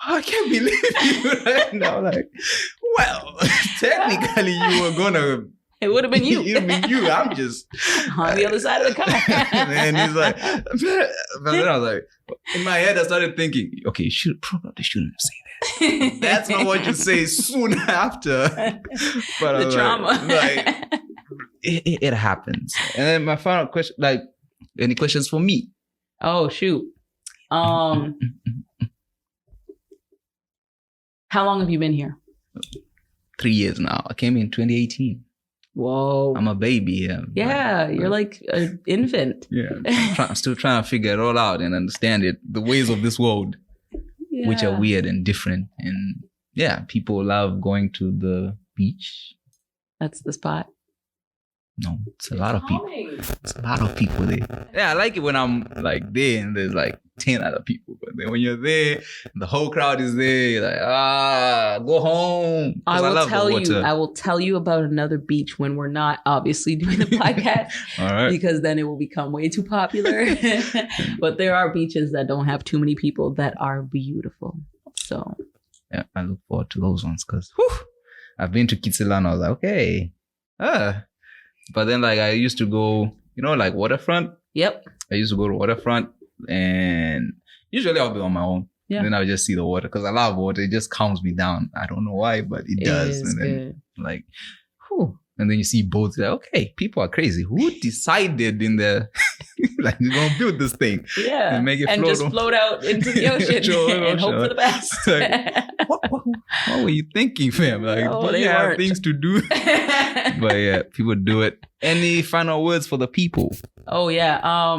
oh, I can't believe you right now. I'm like, well, technically you were going to. It would have been you. It would have been you. I'm just on the other side of the car. And he's like, but then I was like, in my head, I started thinking, okay, probably shouldn't say that. That's not what you say soon after. But the trauma. Like it happens. And then my final question, like, any questions for me? Oh, shoot. How long have you been here? 3 years now. I came in 2018. Whoa. I'm a baby. Yeah, you're like an infant. Yeah. I'm still trying to figure it all out and understand it. The ways of this world, which are weird and different. And yeah, people love going to the beach. That's the spot. No, it's a lot of people. It's a lot of people there. Yeah, I like it when I'm like there and there's like 10 other people. But then when you're there, the whole crowd is there. You're like, go home. I will tell you about another beach when we're not obviously doing the podcast. All right. Because then it will become way too popular. But there are beaches that don't have too many people that are beautiful. So yeah, I look forward to those ones because I've been to Kitsila and I was like, okay. But then like I used to go, you know, like waterfront. Yep. I used to go to waterfront and usually I'll be on my own. Yeah. And then I'll just see the water because I love water. It just calms me down. I don't know why, but it does. And then like, and then you see boats. Like, okay, people are crazy. Who decided in the like we're gonna build this thing? Yeah, and make it float out into the ocean and hope for the best. Like, what were you thinking, fam? Like, you have things to do. But yeah, people do it. Any final words for the people? Oh yeah.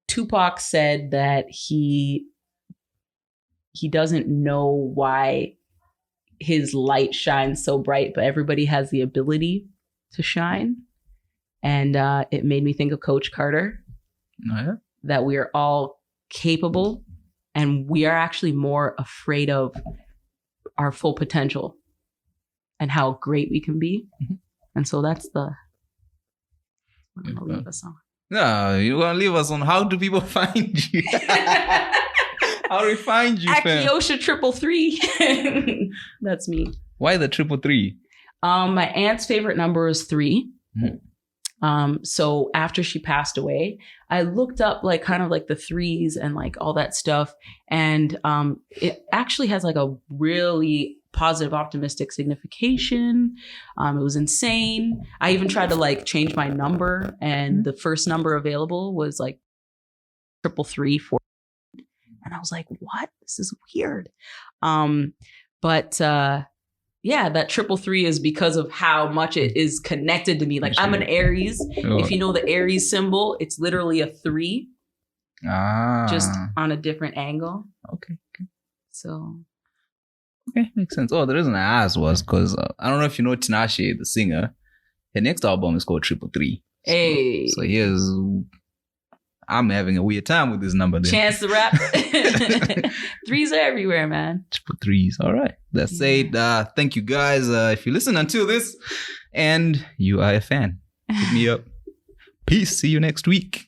Tupac said that he doesn't know why his light shines so bright, but everybody has the ability to shine. And it made me think of Coach Carter. Oh, yeah? That we are all capable and we are actually more afraid of our full potential and how great we can be. Mm-hmm. And so that's the I'm gonna leave us on. No, you're gonna leave us on how do people find you? How do we find you, At fam? Keyosha 333. That's me. Why the 333? My aunt's favorite number is 3. Mhm. So after she passed away, I looked up like kind of like the 3s and like all that stuff. And it actually has like a really positive, optimistic signification. It was insane. I even tried to like change my number, and the first number available was like 333. And I was like, what? This is weird. But yeah, that 333 is because of how much it is connected to me. Like I'm an Aries. Oh. If you know the Aries symbol, it's literally a 3, just Ah. on a different angle. Okay. So Okay, makes sense. Oh, the reason I asked was because I don't know if you know Tinashe, the singer. Her next album is called 333. hey, So I'm having a weird time with this number then. chance to rap. 3s are everywhere, man. 333s. All right. That's it. Thank you guys. If you listen until this and you are a fan, hit me up. Peace. See you next week.